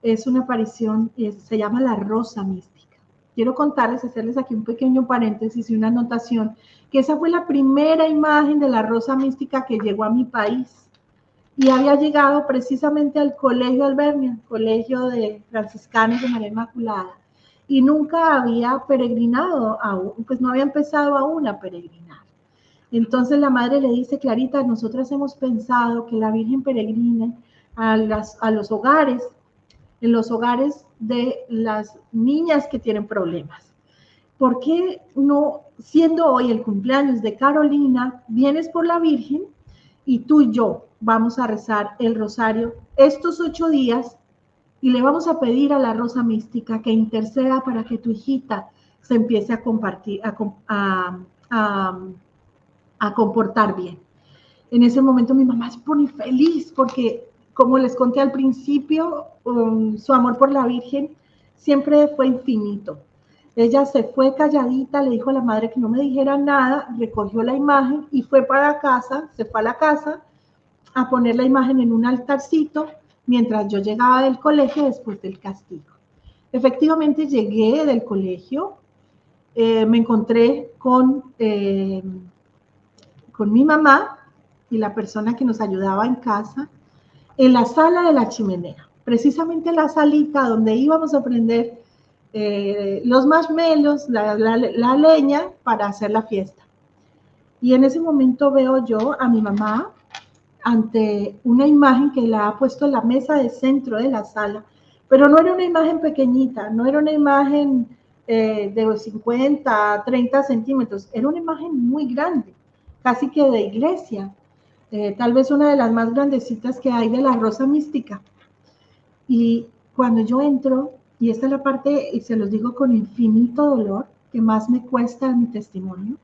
Es una aparición, se llama la Rosa Mística. Quiero contarles, hacerles aquí un pequeño paréntesis y una anotación, que esa fue la primera imagen de la Rosa Mística que llegó a mi país. Y había llegado precisamente al colegio Albernia, colegio de franciscanos de María Inmaculada, y nunca había peregrinado aún, pues no había empezado aún a peregrinar. Entonces la madre le dice: Clarita, nosotras hemos pensado que la Virgen peregrine a los hogares, en los hogares de las niñas que tienen problemas. ¿Por qué no, siendo hoy el cumpleaños de Carolina, vienes por la Virgen y tú y yo vamos a rezar el rosario estos 8 días y le vamos a pedir a la Rosa Mística que interceda para que tu hijita se empiece a compartir, a comportar bien? En ese momento mi mamá se pone feliz porque, como les conté al principio, su amor por la Virgen siempre fue infinito. Ella se fue calladita, le dijo a la madre que no me dijera nada, recogió la imagen y fue para casa, se fue a la casa a poner la imagen en un altarcito mientras yo llegaba del colegio después del castigo. Efectivamente llegué del colegio, me encontré con mi mamá y la persona que nos ayudaba en casa en la sala de la chimenea, precisamente en la salita donde íbamos a prender los marshmallows, la leña para hacer la fiesta. Y en ese momento veo yo a mi mamá ante una imagen que la ha puesto en la mesa de centro de la sala, pero no era una imagen pequeñita, no era una imagen de 50, 30 centímetros, era una imagen muy grande, casi que de iglesia, tal vez una de las más grandecitas que hay de la Rosa Mística. Y cuando yo entro, y esta es la parte, y se los digo con infinito dolor, que más me cuesta en mi testimonio,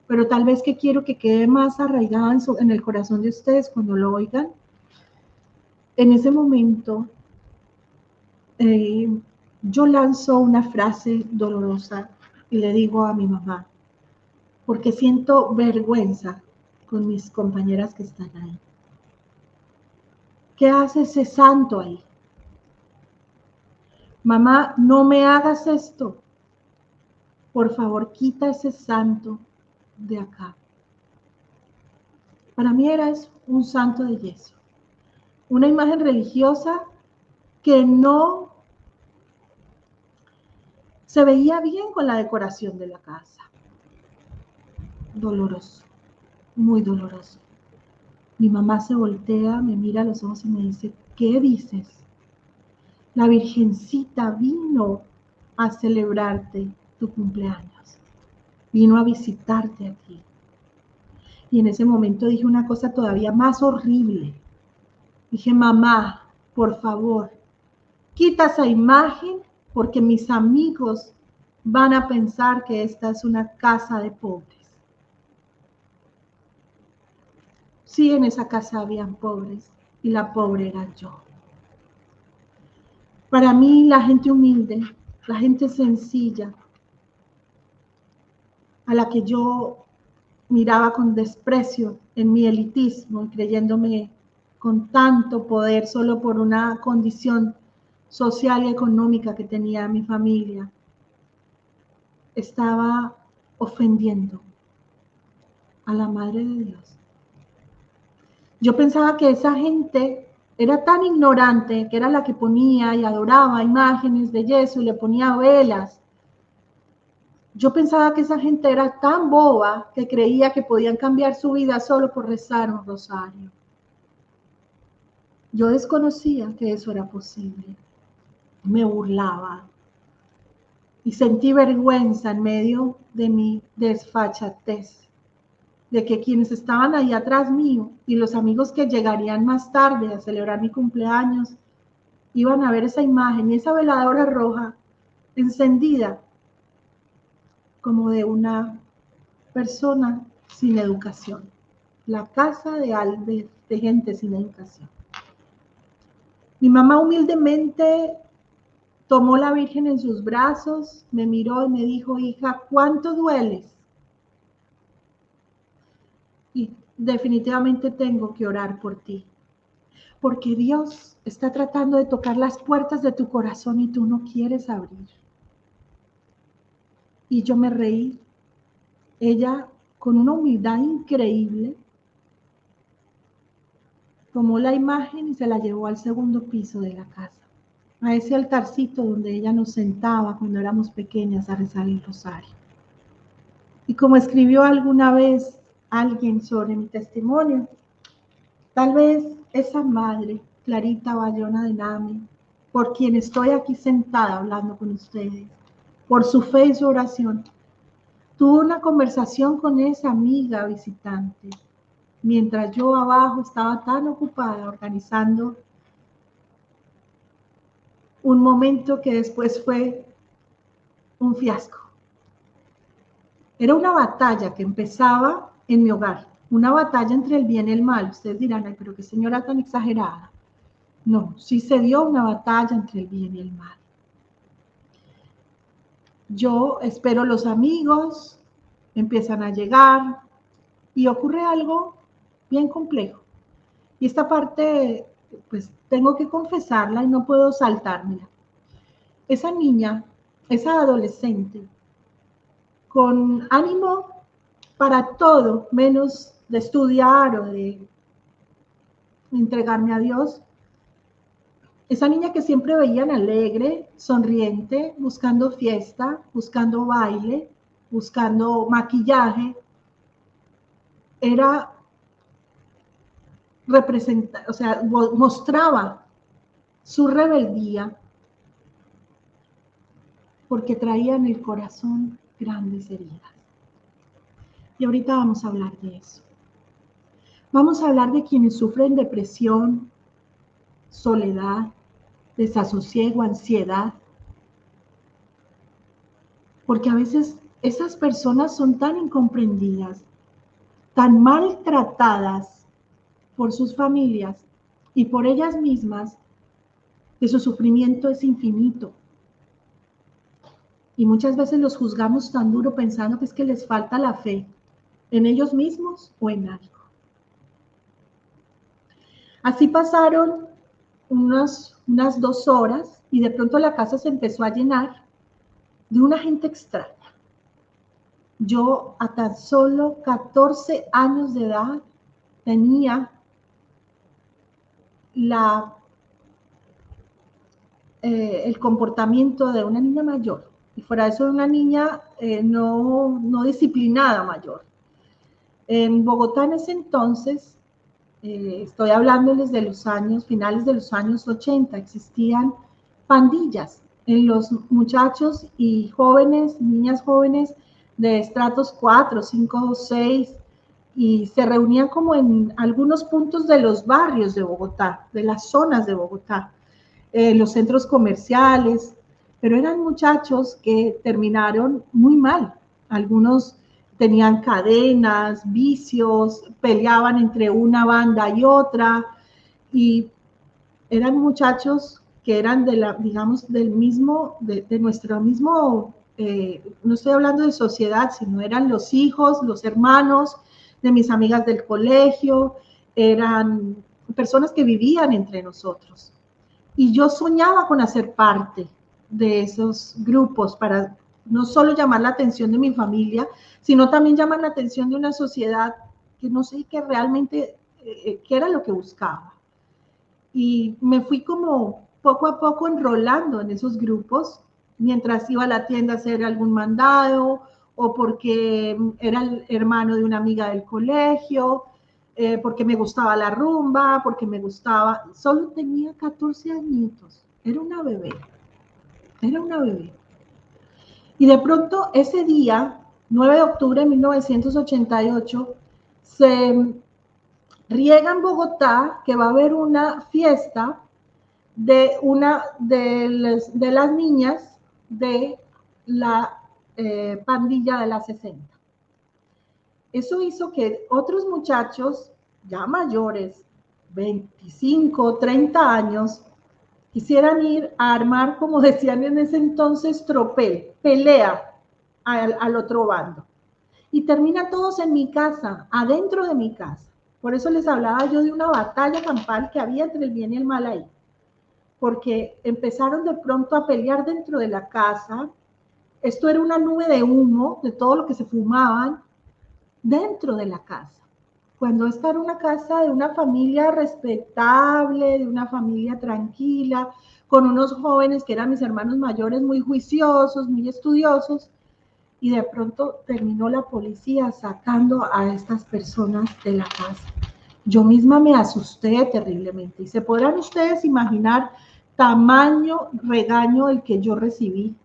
pero tal vez que quiero que quede más arraigada en el corazón de ustedes cuando lo oigan. En ese momento, yo lanzo una frase dolorosa y le digo a mi mamá, porque siento vergüenza con mis compañeras que están ahí. ¿Qué hace ese santo ahí? Mamá, no me hagas esto. Por favor, quita ese santo de acá. Para mí era un santo de yeso, una imagen religiosa que no se veía bien con la decoración de la casa. Doloroso, muy doloroso. Mi mamá se voltea, me mira a los ojos y me dice: ¿qué dices? La Virgencita vino a celebrarte tu cumpleaños, vino a visitarte a ti. Y en ese momento dije una cosa todavía más horrible. Dije: mamá, por favor, quita esa imagen porque mis amigos van a pensar que esta es una casa de pobres. Sí, en esa casa habían pobres y la pobre era yo. Para mí, la gente humilde, la gente sencilla, a la que yo miraba con desprecio en mi elitismo, creyéndome con tanto poder solo por una condición social y económica que tenía mi familia, estaba ofendiendo a la Madre de Dios. Yo pensaba que esa gente era tan ignorante, que era la que ponía y adoraba imágenes de yeso y le ponía velas. Yo pensaba que esa gente era tan boba que creía que podían cambiar su vida solo por rezar un rosario. Yo desconocía que eso era posible. Me burlaba y sentí vergüenza en medio de mi desfachatez, de que quienes estaban ahí atrás mío y los amigos que llegarían más tarde a celebrar mi cumpleaños iban a ver esa imagen y esa veladora roja encendida como de una persona sin educación. La casa de gente sin educación. Mi mamá humildemente tomó la Virgen en sus brazos, me miró y me dijo, hija, ¿cuánto dueles? Y definitivamente tengo que orar por ti, porque Dios está tratando de tocar las puertas de tu corazón y tú no quieres abrir. Y yo me reí. Ella, con una humildad increíble, tomó la imagen y se la llevó al segundo piso de la casa, a ese altarcito donde ella nos sentaba cuando éramos pequeñas a rezar el rosario. Y como escribió alguna vez alguien sobre mi testimonio, tal vez esa madre, Clarita Bayona de Nami, por quien estoy aquí sentada hablando con ustedes, por su fe y su oración, tuvo una conversación con esa amiga visitante, mientras yo abajo estaba tan ocupada organizando un momento que después fue un fiasco. Era una batalla que empezaba en mi hogar, una batalla entre el bien y el mal. Ustedes dirán, ay, pero qué señora tan exagerada. No, sí se dio una batalla entre el bien y el mal. Yo espero los amigos, empiezan a llegar y ocurre algo bien complejo. Y esta parte, pues tengo que confesarla y no puedo saltármela. Esa niña, esa adolescente, con ánimo para todo, menos de estudiar o de entregarme a Dios, esa niña que siempre veían alegre, sonriente, buscando fiesta, buscando baile, buscando maquillaje, era o sea, mostraba su rebeldía porque traía en el corazón grandes heridas. Y ahorita vamos a hablar de eso. Vamos a hablar de quienes sufren depresión, soledad, desasosiego, ansiedad, porque a veces esas personas son tan incomprendidas, tan maltratadas por sus familias y por ellas mismas, que su sufrimiento es infinito. Y muchas veces los juzgamos tan duro pensando que es que les falta la fe en ellos mismos o en algo. Así pasaron unas 2 horas y de pronto la casa se empezó a llenar de una gente extraña. Yo a tan solo 14 años de edad tenía el comportamiento de una niña mayor y fuera de eso de una niña no disciplinada mayor. En Bogotá en ese entonces, estoy hablándoles de los años, finales de los años 80, existían pandillas en los muchachos y jóvenes, niñas jóvenes de estratos 4, 5, 6, y se reunían como en algunos puntos de los barrios de Bogotá, de las zonas de Bogotá, los centros comerciales, pero eran muchachos que terminaron muy mal. Algunos tenían cadenas, vicios, peleaban entre una banda y otra, y eran muchachos que eran de la, digamos, del mismo, de nuestro mismo, no estoy hablando de sociedad, sino eran los hijos, los hermanos de mis amigas del colegio, eran personas que vivían entre nosotros. Y yo soñaba con hacer parte de esos grupos para no solo llamar la atención de mi familia, sino también llamar la atención de una sociedad que no sé qué realmente, qué era lo que buscaba. Y me fui como poco a poco enrolando en esos grupos, mientras iba a la tienda a hacer algún mandado, o porque era el hermano de una amiga del colegio. porque me gustaba la rumba, porque me gustaba, solo tenía 14 añitos, era una bebé. Y de pronto ese día, 9 de octubre de 1988, se riega en Bogotá que va a haber una fiesta de una de las niñas de la pandilla de la 60. Eso hizo que otros muchachos ya mayores, 25, 30 años, quisieran ir a armar, como decían en ese entonces, tropel, pelea al otro bando. Y terminan todos en mi casa, adentro de mi casa. Por eso les hablaba yo de una batalla campal que había entre el bien y el mal ahí. Porque empezaron de pronto a pelear dentro de la casa. Esto era una nube de humo de todo lo que se fumaban dentro de la casa. Cuando esta era una casa de una familia respetable, de una familia tranquila, con unos jóvenes que eran mis hermanos mayores, muy juiciosos, muy estudiosos, y de pronto terminó la policía sacando a estas personas de la casa. Yo misma me asusté terriblemente, y se podrán ustedes imaginar tamaño regaño el que yo recibí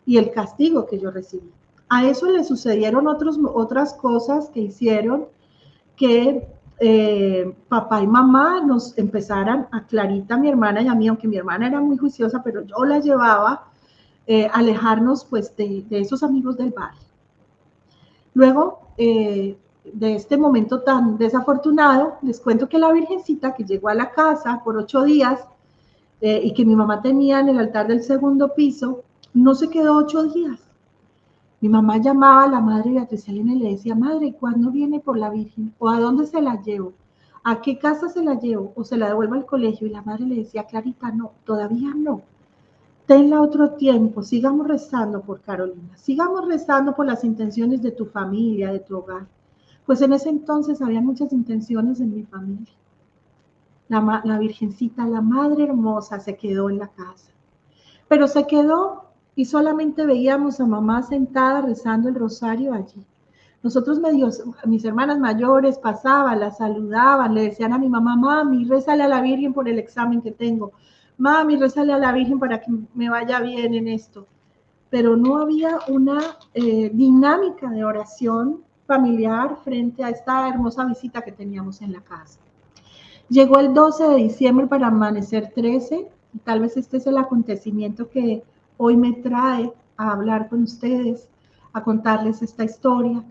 y el castigo que yo recibí. A eso le sucedieron otras cosas que hicieron que papá y mamá nos empezaran, a Clarita, mi hermana y a mí, aunque mi hermana era muy juiciosa, pero yo la llevaba, alejarnos pues de esos amigos del barrio. Luego de este momento tan desafortunado, les cuento que la Virgencita que llegó a la casa por 8 días y que mi mamá tenía en el altar del segundo piso, no se quedó 8 días. Mi mamá llamaba a la madre Beatriz Elena y le decía, madre, ¿cuándo viene por la Virgen? ¿O a dónde se la llevo? ¿A qué casa se la llevo? ¿O se la devuelvo al colegio? Y la madre le decía, Clarita, no, todavía no. Tenla otro tiempo, sigamos rezando por Carolina, sigamos rezando por las intenciones de tu familia, de tu hogar. Pues en ese entonces había muchas intenciones en mi familia. La Virgencita, la Madre Hermosa, se quedó en la casa. Pero se quedó y solamente veíamos a mamá sentada rezando el rosario allí. Nosotros mis hermanas mayores pasaban, la saludaban, le decían a mi mamá, mami, rézale a la Virgen por el examen que tengo. Mami, rézale a la Virgen para que me vaya bien en esto. Pero no había una dinámica de oración familiar frente a esta hermosa visita que teníamos en la casa. Llegó el 12 de diciembre para amanecer 13, y tal vez este es el acontecimiento que hoy me trae a hablar con ustedes, a contarles esta historia,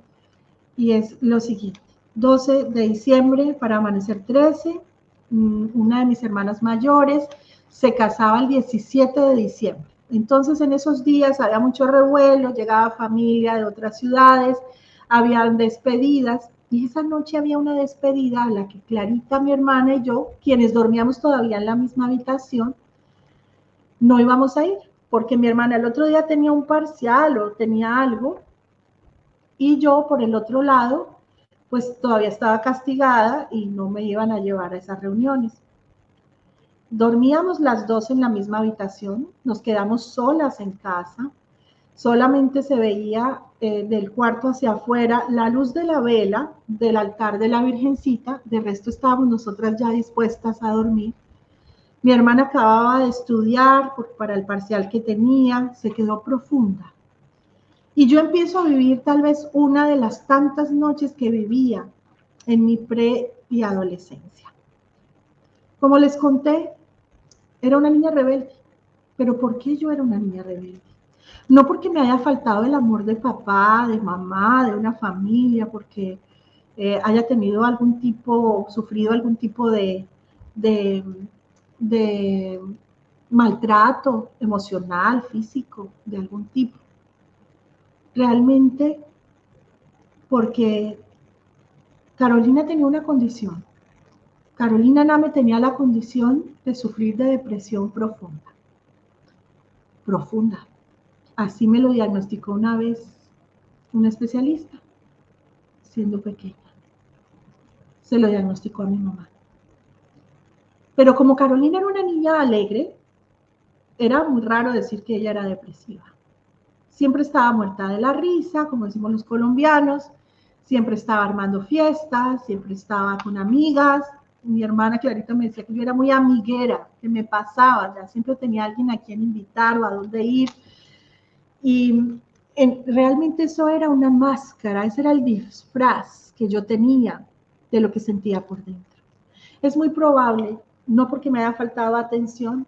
y es lo siguiente. 12 de diciembre para amanecer 13, una de mis hermanas mayores se casaba el 17 de diciembre. Entonces en esos días había mucho revuelo, llegaba familia de otras ciudades, habían despedidas, y esa noche había una despedida a la que Clarita, mi hermana y yo, quienes dormíamos todavía en la misma habitación, no íbamos a ir, porque mi hermana el otro día tenía un parcial o tenía algo, y yo por el otro lado, pues todavía estaba castigada y no me iban a llevar a esas reuniones. Dormíamos las dos en la misma habitación, nos quedamos solas en casa, solamente se veía del cuarto hacia afuera la luz de la vela del altar de la Virgencita, de resto estábamos nosotras ya dispuestas a dormir. Mi hermana acababa de estudiar para el parcial que tenía, se quedó profunda. Y yo empiezo a vivir tal vez una de las tantas noches que vivía en mi pre y adolescencia. Como les conté, era una niña rebelde. ¿Pero por qué yo era una niña rebelde? No porque me haya faltado el amor de papá, de mamá, de una familia, porque haya tenido algún tipo, sufrido algún tipo de maltrato emocional, físico, de algún tipo. Realmente porque Carolina tenía una condición. Carolina Name tenía la condición de sufrir de depresión profunda. Profunda. Así me lo diagnosticó una vez un especialista, siendo pequeña. Se lo diagnosticó a mi mamá. Pero como Carolina era una niña alegre, era muy raro decir que ella era depresiva. Siempre estaba muerta de la risa, como decimos los colombianos, siempre estaba armando fiestas, siempre estaba con amigas. Mi hermana Clarita me decía que yo era muy amiguera, que me pasaba, ya siempre tenía alguien a quien invitar o a dónde ir. Y realmente eso era una máscara, ese era el disfraz que yo tenía de lo que sentía por dentro. Es muy probable, no porque me haya faltado atención,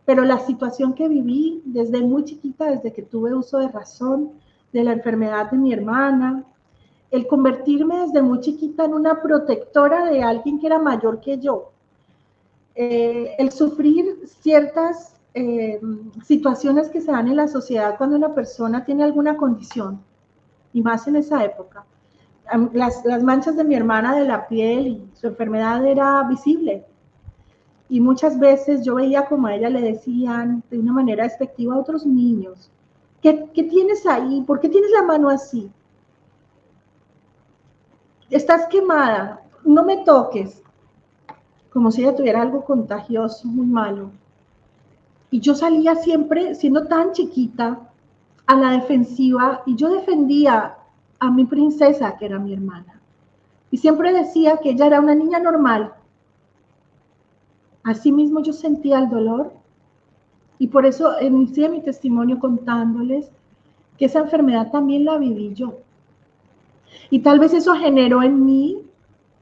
pero la situación que viví desde muy chiquita, desde que tuve uso de razón, de la enfermedad de mi hermana, el convertirme desde muy chiquita en una protectora de alguien que era mayor que yo, el sufrir ciertas situaciones que se dan en la sociedad cuando una persona tiene alguna condición, y más en esa época. Las manchas de mi hermana de la piel y su enfermedad era visible. Y muchas veces yo veía como a ella le decían de una manera despectiva a otros niños, ¿qué tienes ahí? ¿Por qué tienes la mano así? Estás quemada, no me toques. Como si ella tuviera algo contagioso, muy malo. Y yo salía siempre, siendo tan chiquita, a la defensiva, y yo defendía a mi princesa, que era mi hermana. Y siempre decía que ella era una niña normal. Asimismo yo sentía el dolor, y por eso inicié mi testimonio contándoles que esa enfermedad también la viví yo. Y tal vez eso generó en mí,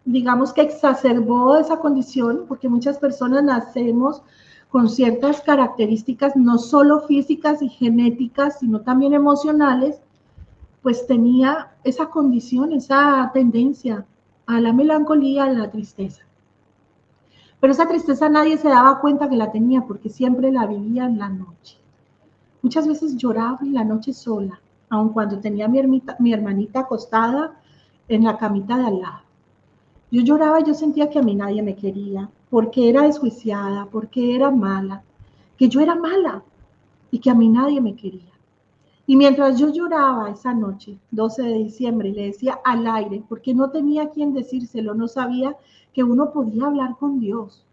digamos que exacerbó esa condición, porque muchas personas nacemos con ciertas características, no solo físicas y genéticas, sino también emocionales, pues tenía esa condición, esa tendencia a la melancolía, a la tristeza. Pero esa tristeza nadie se daba cuenta que la tenía, porque siempre la vivía en la noche. Muchas veces lloraba en la noche sola, aun cuando tenía mi hermanita acostada en la camita de al lado. Yo lloraba y yo sentía que a mí nadie me quería, porque era desjuiciada, porque era mala, que yo era mala y que a mí nadie me quería. Y mientras yo lloraba esa noche, 12 de diciembre, le decía al aire, porque no tenía quien decírselo, no sabía que uno podía hablar con Dios.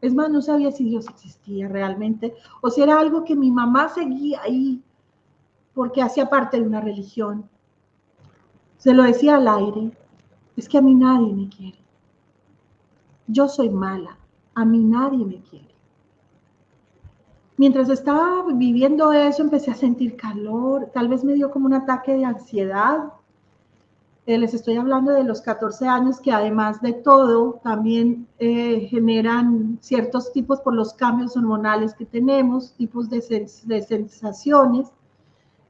Es más, no sabía si Dios existía realmente o si era algo que mi mamá seguía ahí porque hacía parte de una religión. Se lo decía al aire, es que a mí nadie me quiere. Yo soy mala, a mí nadie me quiere. Mientras estaba viviendo eso, empecé a sentir calor, tal vez me dio como un ataque de ansiedad. Les estoy hablando de los 14 años que además de todo también generan ciertos tipos por los cambios hormonales que tenemos, tipos de sensaciones.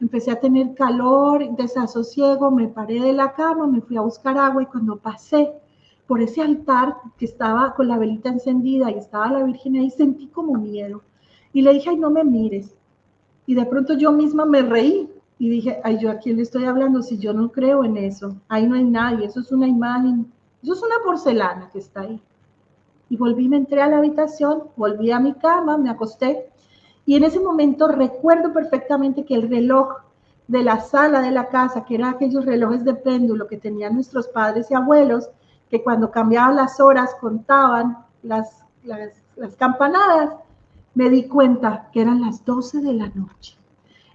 Empecé a tener calor, desasosiego, me paré de la cama, me fui a buscar agua y cuando pasé por ese altar que estaba con la velita encendida y estaba la Virgen ahí, sentí como miedo. Y le dije, ay, no me mires. Y de pronto yo misma me reí y dije, ay, ¿yo a quién le estoy hablando si yo no creo en eso? Ahí no hay nadie, eso es una imagen, eso es una porcelana que está ahí. Y volví, me entré a la habitación, volví a mi cama, me acosté. Y en ese momento recuerdo perfectamente que el reloj de la sala de la casa, que eran aquellos relojes de péndulo que tenían nuestros padres y abuelos, que cuando cambiaban las horas contaban las campanadas, me di cuenta que eran las 12 de la noche.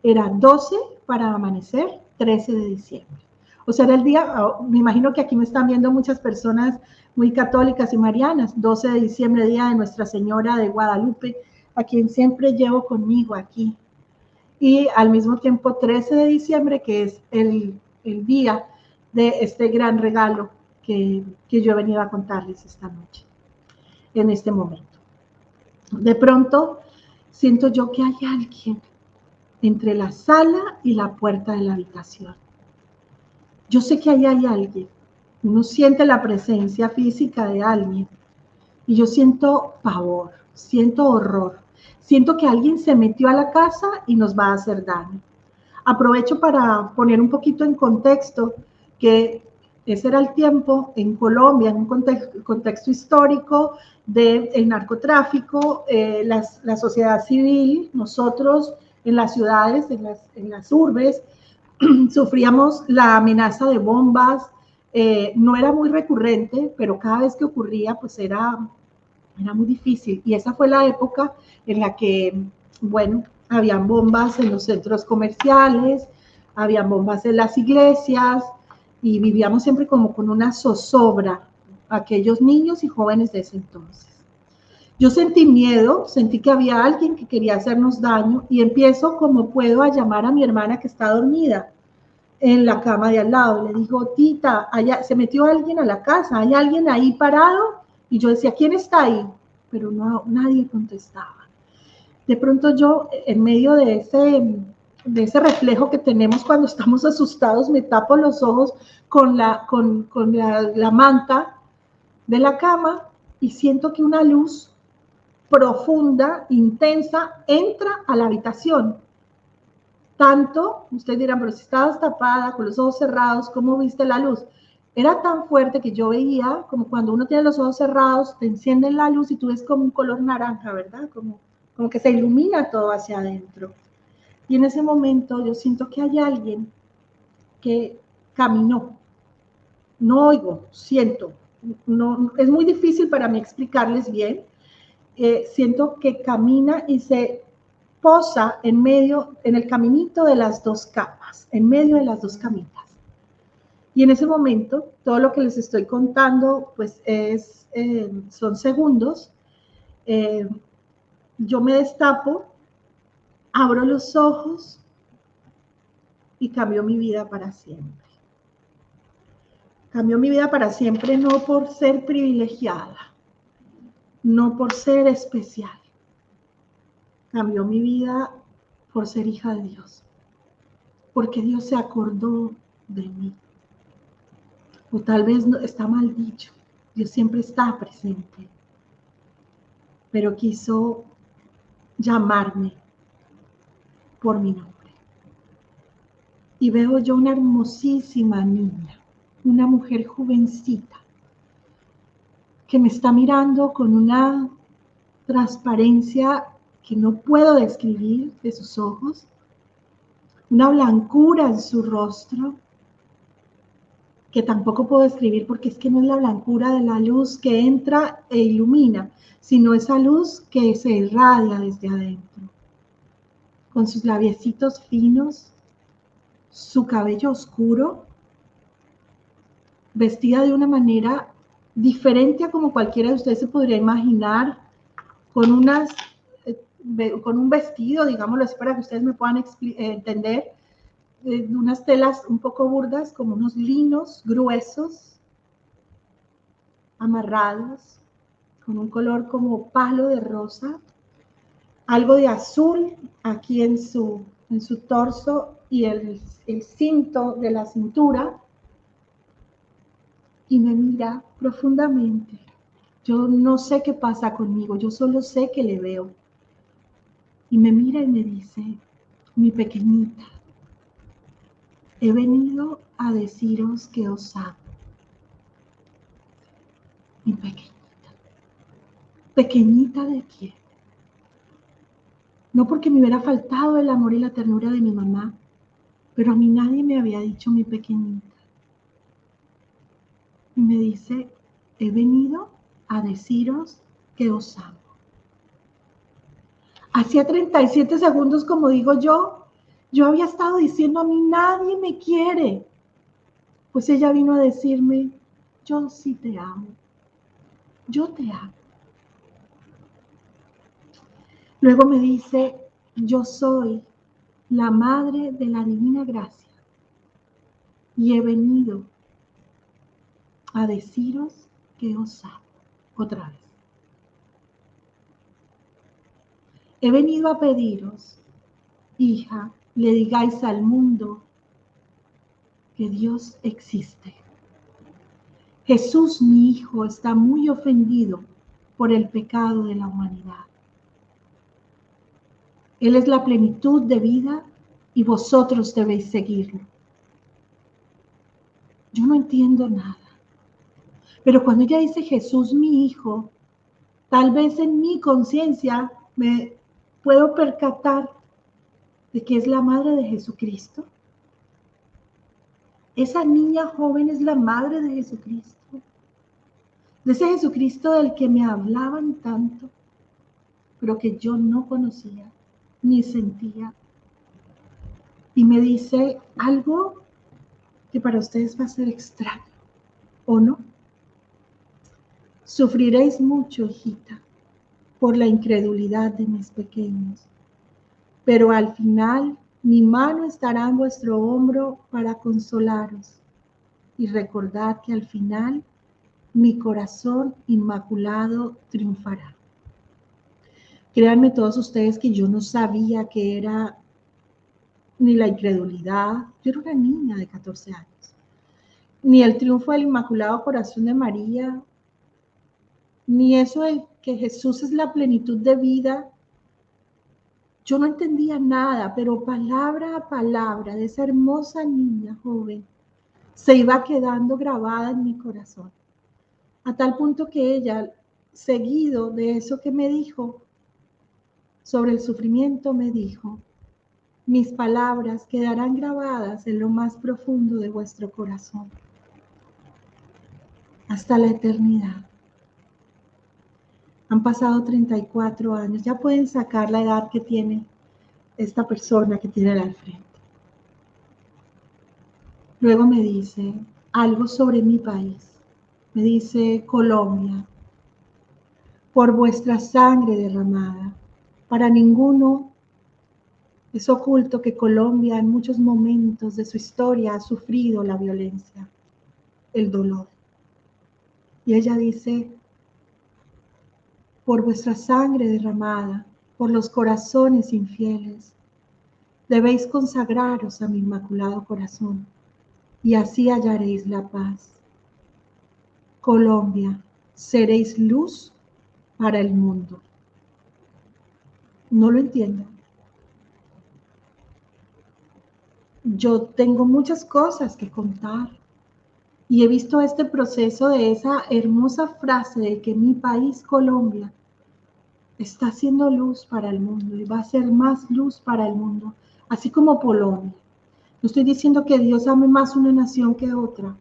Era 12 para amanecer, 13 de diciembre. O sea, era el día, me imagino que aquí me están viendo muchas personas muy católicas y marianas, 12 de diciembre, día de Nuestra Señora de Guadalupe, a quien siempre llevo conmigo aquí. Y al mismo tiempo 13 de diciembre, que es el día de este gran regalo que yo he venido a contarles esta noche, en este momento. De pronto siento yo que hay alguien entre la sala y la puerta de la habitación. Yo sé que ahí hay alguien. Uno siente la presencia física de alguien. Y yo siento pavor, siento horror. Siento que alguien se metió a la casa y nos va a hacer daño. Aprovecho para poner un poquito en contexto que ese era el tiempo en Colombia, en un contexto histórico del narcotráfico, la sociedad civil, nosotros en las ciudades, en las urbes, sufríamos la amenaza de bombas, no era muy recurrente, pero cada vez que ocurría, pues era muy difícil. Y esa fue la época en la que, bueno, habían bombas en los centros comerciales, habían bombas en las iglesias, y vivíamos siempre como con una zozobra, aquellos niños y jóvenes de ese entonces. Yo sentí miedo, sentí que había alguien que quería hacernos daño y empiezo como puedo a llamar a mi hermana que está dormida en la cama de al lado. Le digo, tita, allá, se metió alguien a la casa, hay alguien ahí parado. Y yo decía, ¿quién está ahí? Pero no, nadie contestaba. De pronto yo, en medio de ese reflejo que tenemos cuando estamos asustados, me tapo los ojos con la manta de la cama y siento que una luz profunda, intensa, entra a la habitación. Tanto, ustedes dirán, pero si estabas tapada, con los ojos cerrados, ¿cómo viste la luz? Era tan fuerte que yo veía, como cuando uno tiene los ojos cerrados, te encienden la luz y tú ves como un color naranja, ¿verdad? Como que se ilumina todo hacia adentro. Y en ese momento yo siento que hay alguien que caminó. No oigo, siento. No, es muy difícil para mí explicarles bien. Siento que camina y se posa en medio, en el caminito de las dos camas, en medio de las dos camitas. Y en ese momento, todo lo que les estoy contando, pues son segundos. Yo me destapo, abro los ojos y cambió mi vida para siempre. Cambió mi vida para siempre no por ser privilegiada, no por ser especial. Cambió mi vida por ser hija de Dios, porque Dios se acordó de mí. O tal vez no, está mal dicho, Dios siempre está presente, pero quiso llamarme por mi nombre. Y veo yo una hermosísima niña, una mujer jovencita, que me está mirando con una transparencia que no puedo describir de sus ojos, una blancura en su rostro, que tampoco puedo describir porque es que no es la blancura de la luz que entra e ilumina, sino esa luz que se irradia desde adentro. Con sus labiecitos finos, su cabello oscuro, vestida de una manera diferente a como cualquiera de ustedes se podría imaginar, con un vestido, digámoslo así, para que ustedes me puedan entender, de unas telas un poco burdas, como unos linos gruesos, amarrados, con un color como palo de rosa, algo de azul aquí en su torso y el cinto de la cintura, y me mira profundamente. Yo no sé qué pasa conmigo, yo solo sé que le veo. Y me mira y me dice, mi pequeñita, he venido a deciros que os amo. Mi pequeñita. ¿Pequeñita de quién? No porque me hubiera faltado el amor y la ternura de mi mamá, pero a mí nadie me había dicho mi pequeñita. Y me dice, he venido a deciros que os amo. Hacía 37 segundos, como digo yo había estado diciendo a mí, nadie me quiere. Pues ella vino a decirme, yo sí te amo. Yo te amo. Luego me dice, yo soy la madre de la divina gracia y he venido a deciros que os amo. Otra vez. He venido a pediros, hija, le digáis al mundo que Dios existe. Jesús, mi hijo, está muy ofendido por el pecado de la humanidad. Él es la plenitud de vida y vosotros debéis seguirlo. Yo no entiendo nada. Pero cuando ella dice Jesús, mi hijo, tal vez en mi conciencia me puedo percatar de que es la madre de Jesucristo. Esa niña joven es la madre de Jesucristo. De ese Jesucristo del que me hablaban tanto, pero que yo no conocía ni sentía. Y me dice algo que para ustedes va a ser extraño, ¿o no? Sufriréis mucho, hijita, por la incredulidad de mis pequeños, pero al final mi mano estará en vuestro hombro para consolaros, y recordad que al final mi corazón inmaculado triunfará. Créanme todos ustedes que yo no sabía que era ni la incredulidad, yo era una niña de 14 años, ni el triunfo del Inmaculado Corazón de María, ni eso de que Jesús es la plenitud de vida. Yo no entendía nada, pero palabra a palabra de esa hermosa niña joven se iba quedando grabada en mi corazón, a tal punto que ella, seguido de eso que me dijo sobre el sufrimiento, me dijo: mis palabras quedarán grabadas en lo más profundo de vuestro corazón, hasta la eternidad. Han pasado 34 años, ya pueden sacar la edad que tiene esta persona que tiene al frente. Luego me dice algo sobre mi país. Me dice: Colombia, por vuestra sangre derramada, para ninguno es oculto que Colombia en muchos momentos de su historia ha sufrido la violencia, el dolor. Y ella dice: por vuestra sangre derramada, por los corazones infieles, debéis consagraros a mi Inmaculado Corazón, y así hallaréis la paz. Colombia, seréis luz para el mundo. No lo entiendo. Yo tengo muchas cosas que contar y he visto este proceso de esa hermosa frase de que mi país, Colombia, está haciendo luz para el mundo y va a ser más luz para el mundo, así como Polonia. No estoy diciendo que Dios ame más una nación que otra.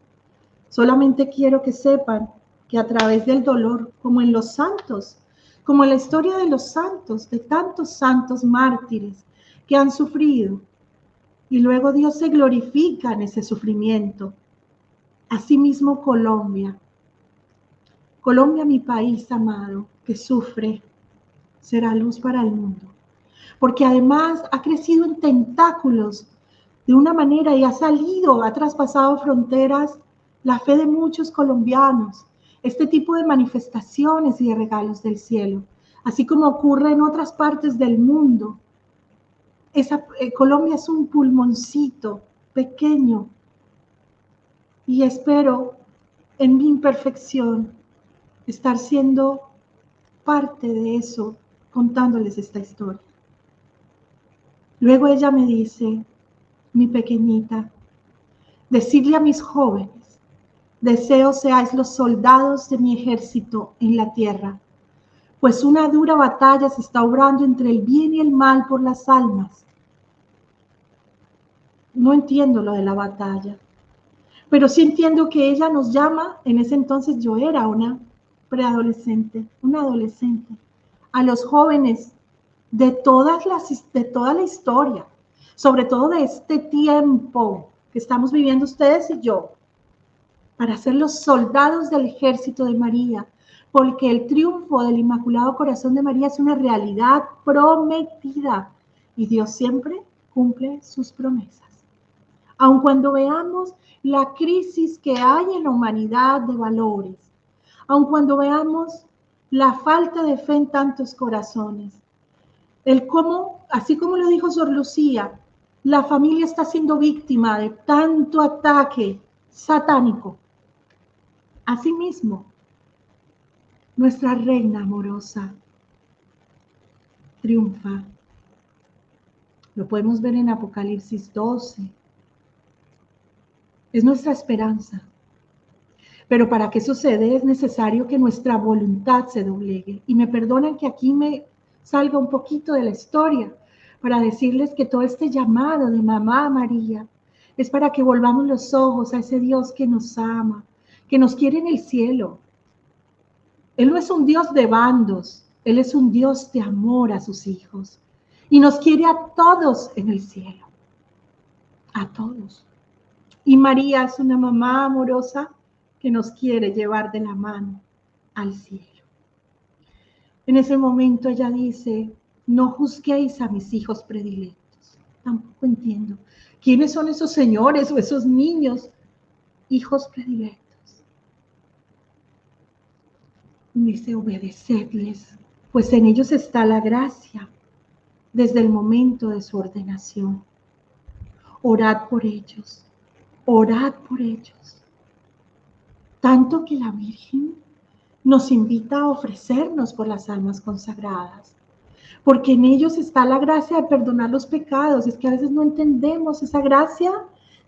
Solamente quiero que sepan que a través del dolor, como en los santos, como en la historia de los santos, de tantos santos mártires que han sufrido, y luego Dios se glorifica en ese sufrimiento. Asimismo Colombia, mi país amado, que sufre, será luz para el mundo. Porque además ha crecido en tentáculos de una manera y ha traspasado fronteras la fe de muchos colombianos, este tipo de manifestaciones y de regalos del cielo, así como ocurre en otras partes del mundo. Colombia es un pulmoncito pequeño y espero en mi imperfección estar siendo parte de eso, contándoles esta historia. Luego ella me dice: mi pequeñita, decidle a mis jóvenes, deseo seáis los soldados de mi ejército en la tierra, pues una dura batalla se está obrando entre el bien y el mal por las almas. No entiendo lo de la batalla, pero sí entiendo que ella nos llama. En ese entonces yo era una preadolescente, una adolescente, a los jóvenes de toda la historia, sobre todo de este tiempo que estamos viviendo ustedes y yo, para ser los soldados del ejército de María, porque el triunfo del Inmaculado Corazón de María es una realidad prometida y Dios siempre cumple sus promesas. Aun cuando veamos la crisis que hay en la humanidad de valores, aun cuando veamos la falta de fe en tantos corazones, el cómo, así como lo dijo Sor Lucía, la familia está siendo víctima de tanto ataque satánico. Asimismo, nuestra reina amorosa triunfa. Lo podemos ver en Apocalipsis 12. Es nuestra esperanza. Pero para que suceda es necesario que nuestra voluntad se doblegue. Y me perdonan que aquí me salga un poquito de la historia para decirles que todo este llamado de Mamá María es para que volvamos los ojos a ese Dios que nos ama, que nos quiere en el cielo. Él no es un Dios de bandos, Él es un Dios de amor a sus hijos. Y nos quiere a todos en el cielo. A todos. Y María es una mamá amorosa que nos quiere llevar de la mano al cielo. En ese momento ella dice, no juzguéis a mis hijos predilectos. Tampoco entiendo. ¿Quiénes son esos señores o esos niños? Hijos predilectos. Dice, obedecedles, pues en ellos está la gracia desde el momento de su ordenación. Orad por ellos, orad por ellos. Tanto que la Virgen nos invita a ofrecernos por las almas consagradas, porque en ellos está la gracia de perdonar los pecados. Es que a veces no entendemos esa gracia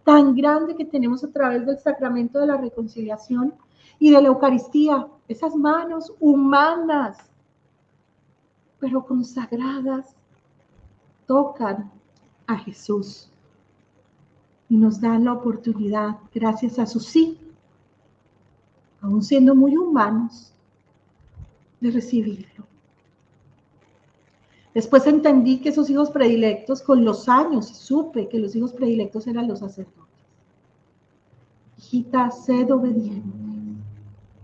tan grande que tenemos a través del sacramento de la reconciliación y de la Eucaristía, esas manos humanas, pero consagradas, tocan a Jesús y nos dan la oportunidad, gracias a su sí, aún siendo muy humanos, de recibirlo. Después entendí que esos hijos predilectos, con los años, supe que los hijos predilectos eran los sacerdotes. Hijita, sed obediente.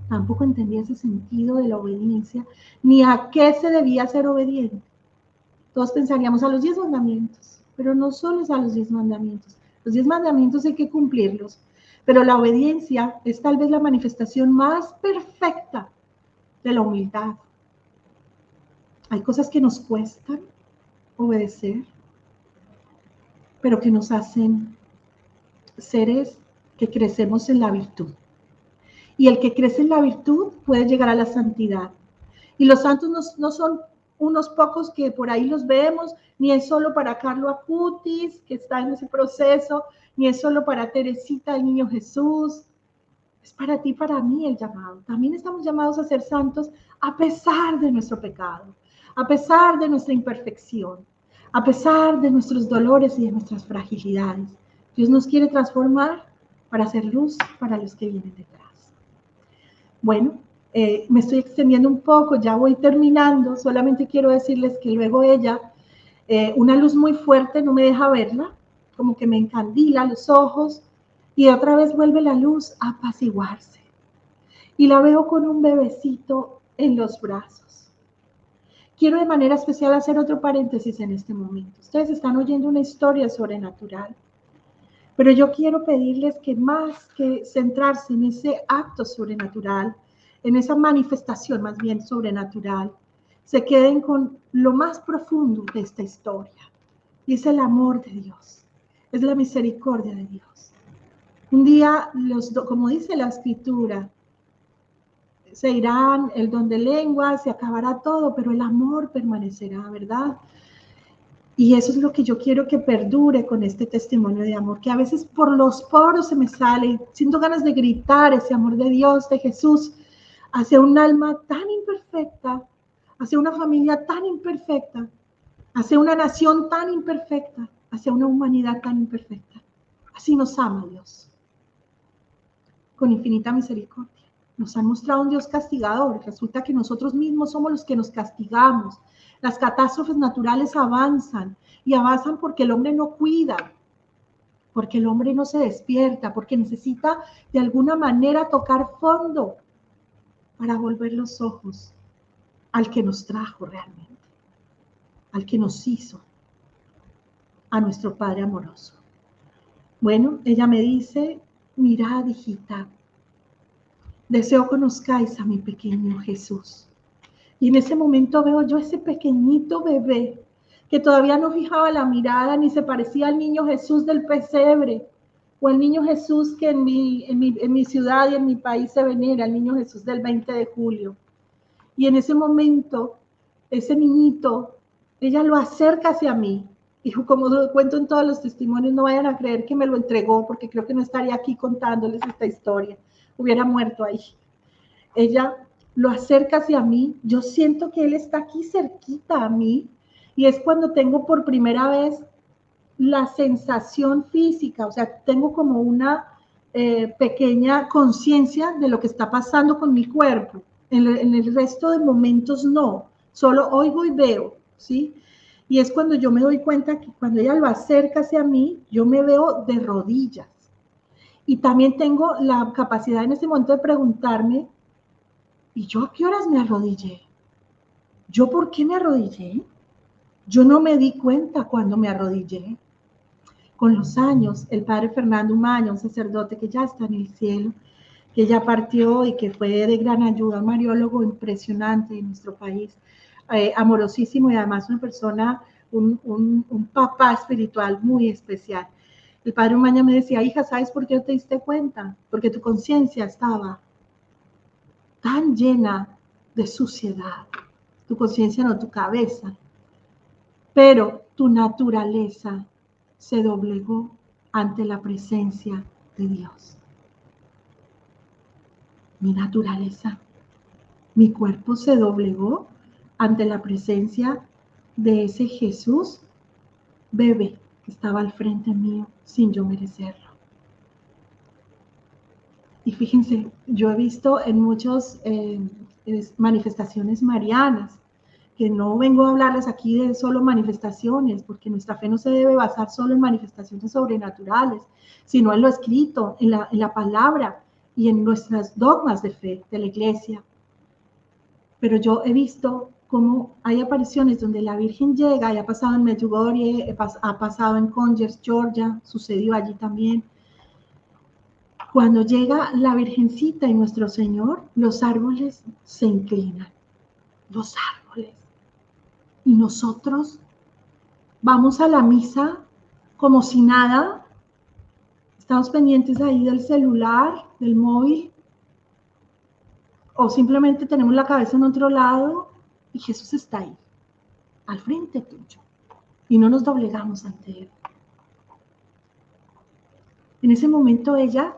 Tampoco entendía ese sentido de la obediencia, ni a qué se debía ser obediente. Todos pensaríamos a los 10 mandamientos, pero no solo es a los 10 mandamientos. Los 10 mandamientos hay que cumplirlos, pero la obediencia es tal vez la manifestación más perfecta de la humildad. Hay cosas que nos cuestan obedecer, pero que nos hacen seres que crecemos en la virtud. Y el que crece en la virtud puede llegar a la santidad. Y los santos no son unos pocos que por ahí los vemos, ni es solo para Carlo Acutis, que está en ese proceso, ni es solo para Teresita, el niño Jesús. Es para ti, para mí el llamado. También estamos llamados a ser santos a pesar de nuestro pecado, a pesar de nuestra imperfección, a pesar de nuestros dolores y de nuestras fragilidades. Dios nos quiere transformar para hacer luz para los que vienen detrás. Bueno, me estoy extendiendo un poco, ya voy terminando, solamente quiero decirles que luego ella, una luz muy fuerte no me deja verla, como que me encandila los ojos, y otra vez vuelve la luz a apaciguarse. Y la veo con un bebecito en los brazos. Quiero de manera especial hacer otro paréntesis en este momento. Ustedes están oyendo una historia sobrenatural, pero yo quiero pedirles que más que centrarse en ese acto sobrenatural, en esa manifestación más bien sobrenatural, se queden con lo más profundo de esta historia. Y es el amor de Dios, es la misericordia de Dios. Un día, como dice la Escritura, se irán el don de lengua, se acabará todo, pero el amor permanecerá, ¿verdad? Y eso es lo que yo quiero que perdure con este testimonio de amor, que a veces por los poros se me sale, siento ganas de gritar ese amor de Dios, de Jesús, hacia un alma tan imperfecta, hacia una familia tan imperfecta, hacia una nación tan imperfecta, hacia una humanidad tan imperfecta. Así nos ama Dios, con infinita misericordia. Nos han mostrado un Dios castigador. Resulta que nosotros mismos somos los que nos castigamos. Las catástrofes naturales avanzan y avanzan porque el hombre no cuida, porque el hombre no se despierta, porque necesita de alguna manera tocar fondo para volver los ojos al que nos trajo realmente, al que nos hizo, a nuestro Padre amoroso. Bueno, ella me dice, mirad, hijita, deseo conozcáis a mi pequeño Jesús. Y en ese momento veo yo ese pequeñito bebé que todavía no fijaba la mirada ni se parecía al niño Jesús del pesebre o al niño Jesús que en mi ciudad y en mi país se venera, el niño Jesús del 20 de julio. Y en ese momento, ese niñito, ella lo acerca hacia mí. Y como cuento en todos los testimonios, no vayan a creer que me lo entregó, porque creo que no estaría aquí contándoles esta historia. Hubiera muerto ahí. Ella lo acerca hacia mí, yo siento que él está aquí cerquita a mí, y es cuando tengo por primera vez la sensación física, o sea, tengo como una pequeña conciencia de lo que está pasando con mi cuerpo. En el resto de momentos no, solo oigo y veo, ¿sí? Y es cuando yo me doy cuenta que cuando ella lo acerca hacia mí, yo me veo de rodillas. Y también tengo la capacidad en este momento de preguntarme, ¿y yo a qué horas me arrodillé? ¿Yo por qué me arrodillé? Yo no me di cuenta cuando me arrodillé. Con los años, el padre Fernando Umaña, un sacerdote que ya está en el cielo, que ya partió y que fue de gran ayuda, un mariólogo impresionante en nuestro país, amorosísimo y además una persona, un papá espiritual muy especial. El padre Umaña me decía, hija, ¿sabes por qué no te diste cuenta? Porque tu conciencia estaba tan llena de suciedad, tu conciencia no, tu cabeza, pero tu naturaleza se doblegó ante la presencia de Dios. Mi naturaleza, mi cuerpo se doblegó ante la presencia de ese Jesús bebé que estaba al frente mío sin yo merecerlo. Y fíjense, yo he visto en muchas manifestaciones marianas, que no vengo a hablarles aquí de solo manifestaciones, porque nuestra fe no se debe basar solo en manifestaciones sobrenaturales, sino en lo escrito, en la palabra y en nuestras dogmas de fe de la iglesia. Pero yo he visto cómo hay apariciones donde la Virgen llega, y ha pasado en Medjugorje, ha pasado en Conyers, Georgia, sucedió allí también. Cuando llega la Virgencita y nuestro Señor, los árboles se inclinan, los árboles. Y nosotros vamos a la misa como si nada, estamos pendientes ahí del celular, del móvil, o simplemente tenemos la cabeza en otro lado y Jesús está ahí, al frente tuyo, y no nos doblegamos ante Él. En ese momento ella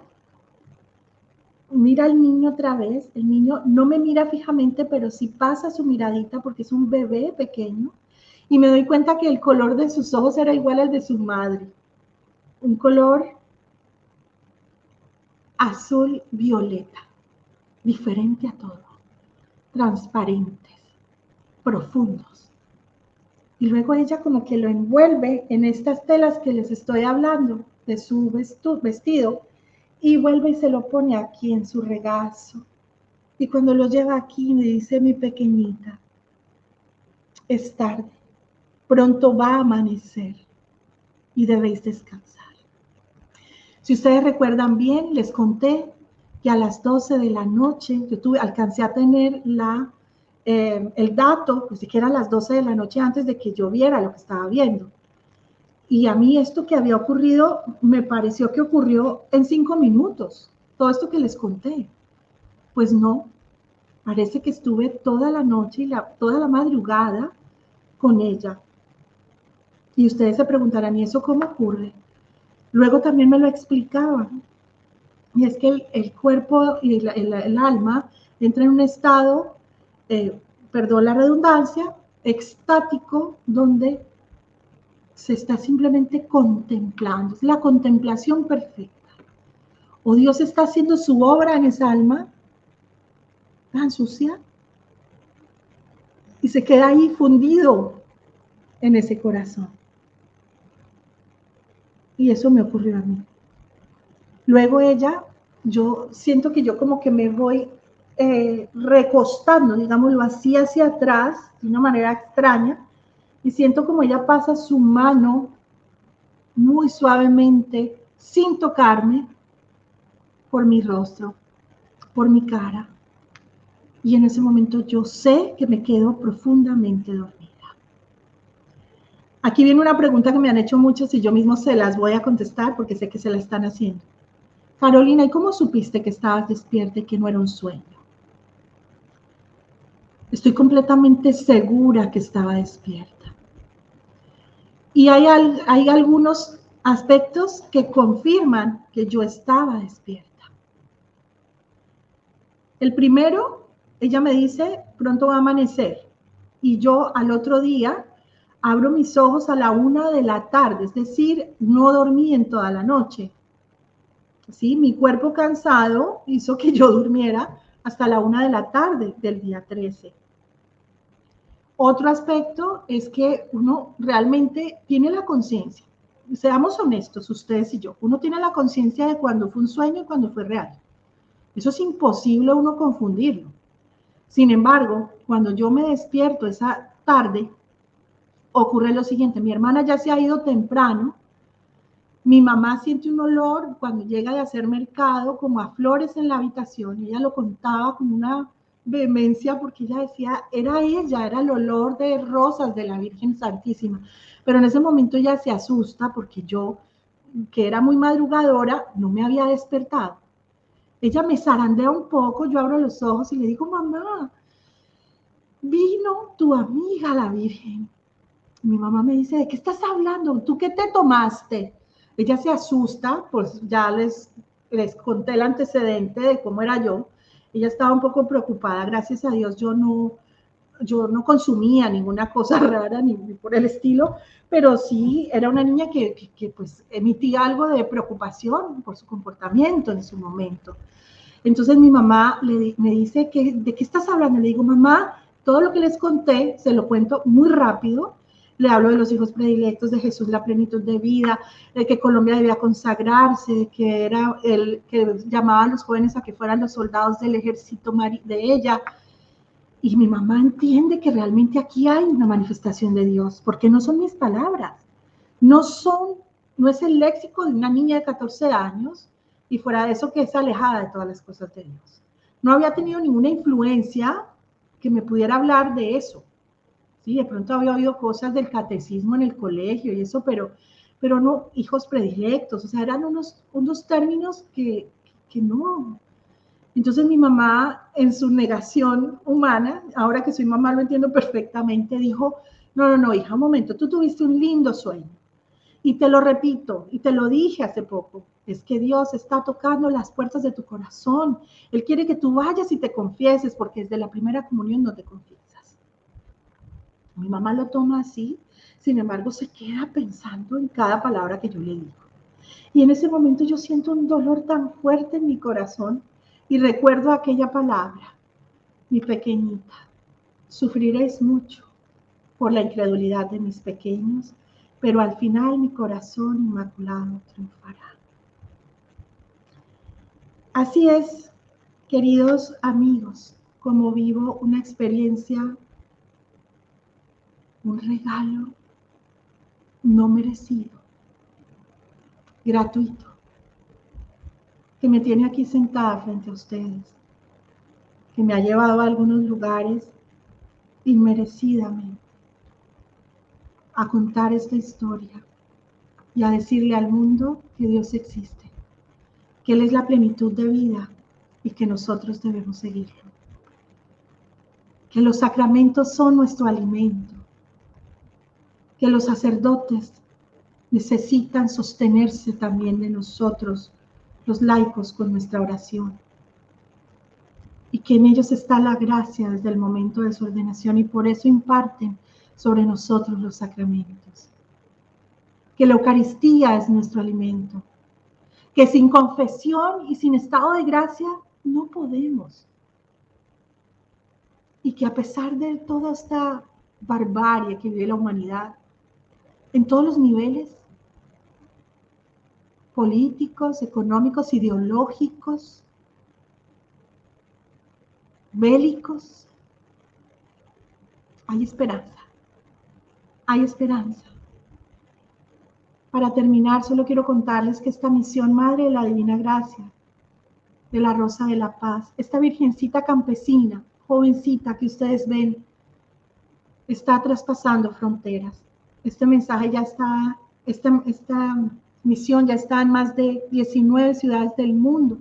mira al niño otra vez, el niño no me mira fijamente, pero sí pasa su miradita porque es un bebé pequeño, y me doy cuenta que el color de sus ojos era igual al de su madre, un color azul violeta, diferente a todo, transparentes, profundos. Y luego ella como que lo envuelve en estas telas que les estoy hablando, de su vestido, y vuelve y se lo pone aquí en su regazo. Y cuando lo lleva aquí me dice, mi pequeñita, es tarde, pronto va a amanecer y debéis descansar. Si ustedes recuerdan bien, les conté que a las 12 de la noche, alcancé a tener el dato, pues siquiera a las 12 de la noche antes de que yo viera lo que estaba viendo. Y a mí esto que había ocurrido, me pareció que ocurrió en 5 minutos, todo esto que les conté. Pues no, parece que estuve toda la noche y toda la madrugada con ella. Y ustedes se preguntarán, ¿y eso cómo ocurre? Luego también me lo explicaban. Y es que el cuerpo y el alma entra en un estado, perdón la redundancia, extático, donde se está simplemente contemplando. Es la contemplación perfecta. O Dios está haciendo su obra en esa alma tan sucia y se queda ahí fundido en ese corazón. Y eso me ocurrió a mí. Luego ella, yo siento que yo como que me voy recostando, digámoslo así, hacia atrás, de una manera extraña, y siento como ella pasa su mano muy suavemente, sin tocarme, por mi rostro, por mi cara. Y en ese momento yo sé que me quedo profundamente dormida. Aquí viene una pregunta que me han hecho muchos y yo mismo se las voy a contestar porque sé que se la están haciendo. Carolina, ¿y cómo supiste que estabas despierta y que no era un sueño? Estoy completamente segura que estaba despierta. Y hay algunos aspectos que confirman que yo estaba despierta. El primero, ella me dice, pronto va a amanecer. Y yo al otro día abro mis ojos a la 1 de la tarde, es decir, no dormí en toda la noche. ¿Sí? Mi cuerpo cansado hizo que yo durmiera hasta la 1 de la tarde del día 13. Otro aspecto es que uno realmente tiene la conciencia. seamos honestos, ustedes y yo, uno tiene la conciencia de cuando fue un sueño y cuando fue real. Eso es imposible uno confundirlo. Sin embargo, cuando yo me despierto esa tarde, ocurre lo siguiente: mi hermana ya se ha ido temprano, mi mamá siente un olor cuando llega de hacer mercado como a flores en la habitación, y ella lo contaba con una vehemencia porque ella decía, era ella, era el olor de rosas de la Virgen Santísima. Pero en ese momento ella se asusta porque yo, que era muy madrugadora, no me había despertado. Ella me zarandea un poco, yo abro los ojos y le digo, mamá, vino tu amiga la Virgen. Mi mamá me dice, ¿de qué estás hablando? ¿Tú qué te tomaste? Ella se asusta, pues ya les conté el antecedente de cómo era yo. Ella estaba un poco preocupada, gracias a Dios yo no consumía ninguna cosa rara ni por el estilo, pero sí era una niña que pues emitía algo de preocupación por su comportamiento en su momento. Entonces mi mamá me dice, ¿de qué estás hablando? Le digo, mamá, todo lo que les conté, se lo cuento muy rápido. Le hablo de los hijos predilectos, de Jesús, la plenitud de vida, de que Colombia debía consagrarse, de que era el que llamaba a los jóvenes a que fueran los soldados del ejército de ella. Y mi mamá entiende que realmente aquí hay una manifestación de Dios, porque no son mis palabras, no es el léxico de una niña de 14 años, y fuera de eso que es alejada de todas las cosas de Dios. No había tenido ninguna influencia que me pudiera hablar de eso. Sí, de pronto había oído cosas del catecismo en el colegio y eso, pero no hijos predilectos, o sea, eran unos términos que no. Entonces mi mamá, en su negación humana, ahora que soy mamá lo entiendo perfectamente, dijo, no, hija, un momento, tú tuviste un lindo sueño. Y te lo repito, y te lo dije hace poco, es que Dios está tocando las puertas de tu corazón. Él quiere que tú vayas y te confieses, porque desde la primera comunión no te confiesas. Mi mamá lo toma así, sin embargo se queda pensando en cada palabra que yo le digo. Y en ese momento yo siento un dolor tan fuerte en mi corazón y recuerdo aquella palabra, mi pequeñita, sufriréis mucho por la incredulidad de mis pequeños, pero al final mi corazón inmaculado triunfará. Así es, queridos amigos, como vivo una experiencia, un regalo no merecido, gratuito, que me tiene aquí sentada frente a ustedes, que me ha llevado a algunos lugares inmerecidamente a contar esta historia y a decirle al mundo que Dios existe, que Él es la plenitud de vida y que nosotros debemos seguirlo. Que los sacramentos son nuestro alimento, que los sacerdotes necesitan sostenerse también de nosotros, los laicos, con nuestra oración, y que en ellos está la gracia desde el momento de su ordenación, y por eso imparten sobre nosotros los sacramentos. Que la Eucaristía es nuestro alimento, que sin confesión y sin estado de gracia no podemos. Y que a pesar de toda esta barbarie que vive la humanidad, en todos los niveles, políticos, económicos, ideológicos, bélicos, hay esperanza. Hay esperanza. Para terminar, solo quiero contarles que esta misión Madre de la Divina Gracia, de la Rosa de la Paz, esta virgencita campesina, jovencita que ustedes ven, está traspasando fronteras. Este mensaje ya está, esta misión ya está en más de 19 ciudades del mundo,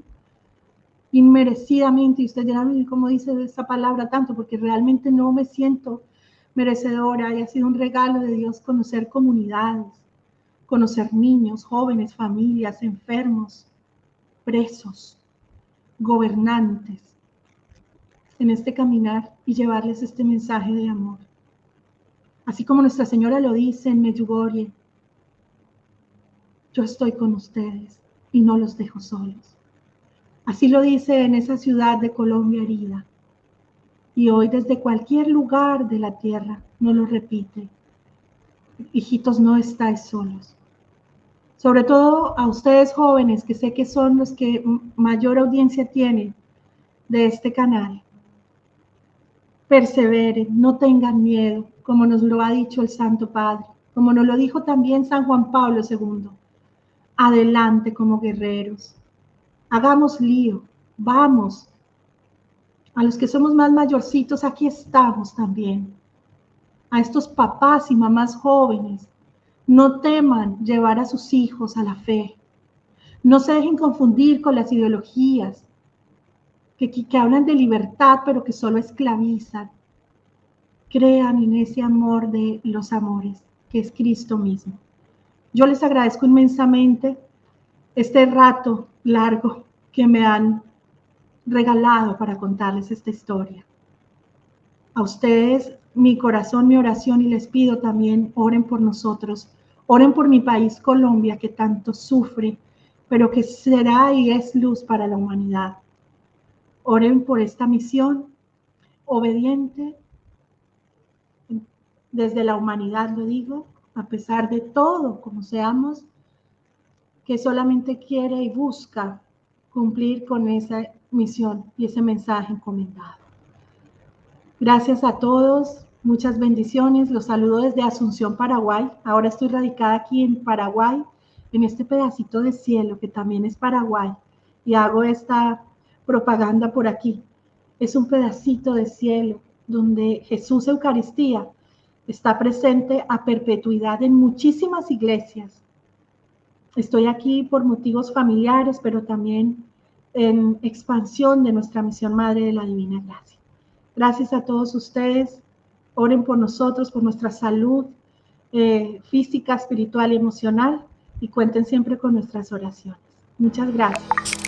inmerecidamente. Y ustedes dirán, ¿cómo dice esa palabra tanto? Porque realmente no me siento merecedora, y ha sido un regalo de Dios conocer comunidades, conocer niños, jóvenes, familias, enfermos, presos, gobernantes, en este caminar y llevarles este mensaje de amor. Así como Nuestra Señora lo dice en Medjugorje, yo estoy con ustedes y no los dejo solos. Así lo dice en esa ciudad de Colombia herida. Y hoy desde cualquier lugar de la tierra nos lo repite. Hijitos, no estáis solos. sobre todo a ustedes jóvenes, que sé que son los que mayor audiencia tienen de este canal. Perseveren, no tengan miedo, como nos lo ha dicho el Santo Padre, como nos lo dijo también San Juan Pablo II. Adelante como guerreros, hagamos lío, vamos. A los que somos más mayorcitos, aquí estamos también. A estos papás y mamás jóvenes, no teman llevar a sus hijos a la fe. No se dejen confundir con las ideologías que hablan de libertad, pero que solo esclavizan. Crean en ese amor de los amores, que es Cristo mismo. Yo les agradezco inmensamente este rato largo que me han regalado para contarles esta historia. A ustedes, mi corazón, mi oración, y les pido también, oren por nosotros, oren por mi país, Colombia, que tanto sufre, pero que será y es luz para la humanidad. Oren por esta misión obediente, desde la humanidad lo digo, a pesar de todo, como seamos, que solamente quiere y busca cumplir con esa misión y ese mensaje encomendado. Gracias a todos, muchas bendiciones, los saludo desde Asunción, Paraguay. Ahora estoy radicada aquí en Paraguay, en este pedacito de cielo que también es Paraguay, y hago esta propaganda por aquí. Es un pedacito de cielo donde Jesús Eucaristía está presente a perpetuidad en muchísimas iglesias. Estoy aquí por motivos familiares, pero también en expansión de nuestra misión Madre de la Divina Gracia. Gracias a todos ustedes. Oren por nosotros, por nuestra salud física, espiritual y emocional, y cuenten siempre con nuestras oraciones. Muchas gracias.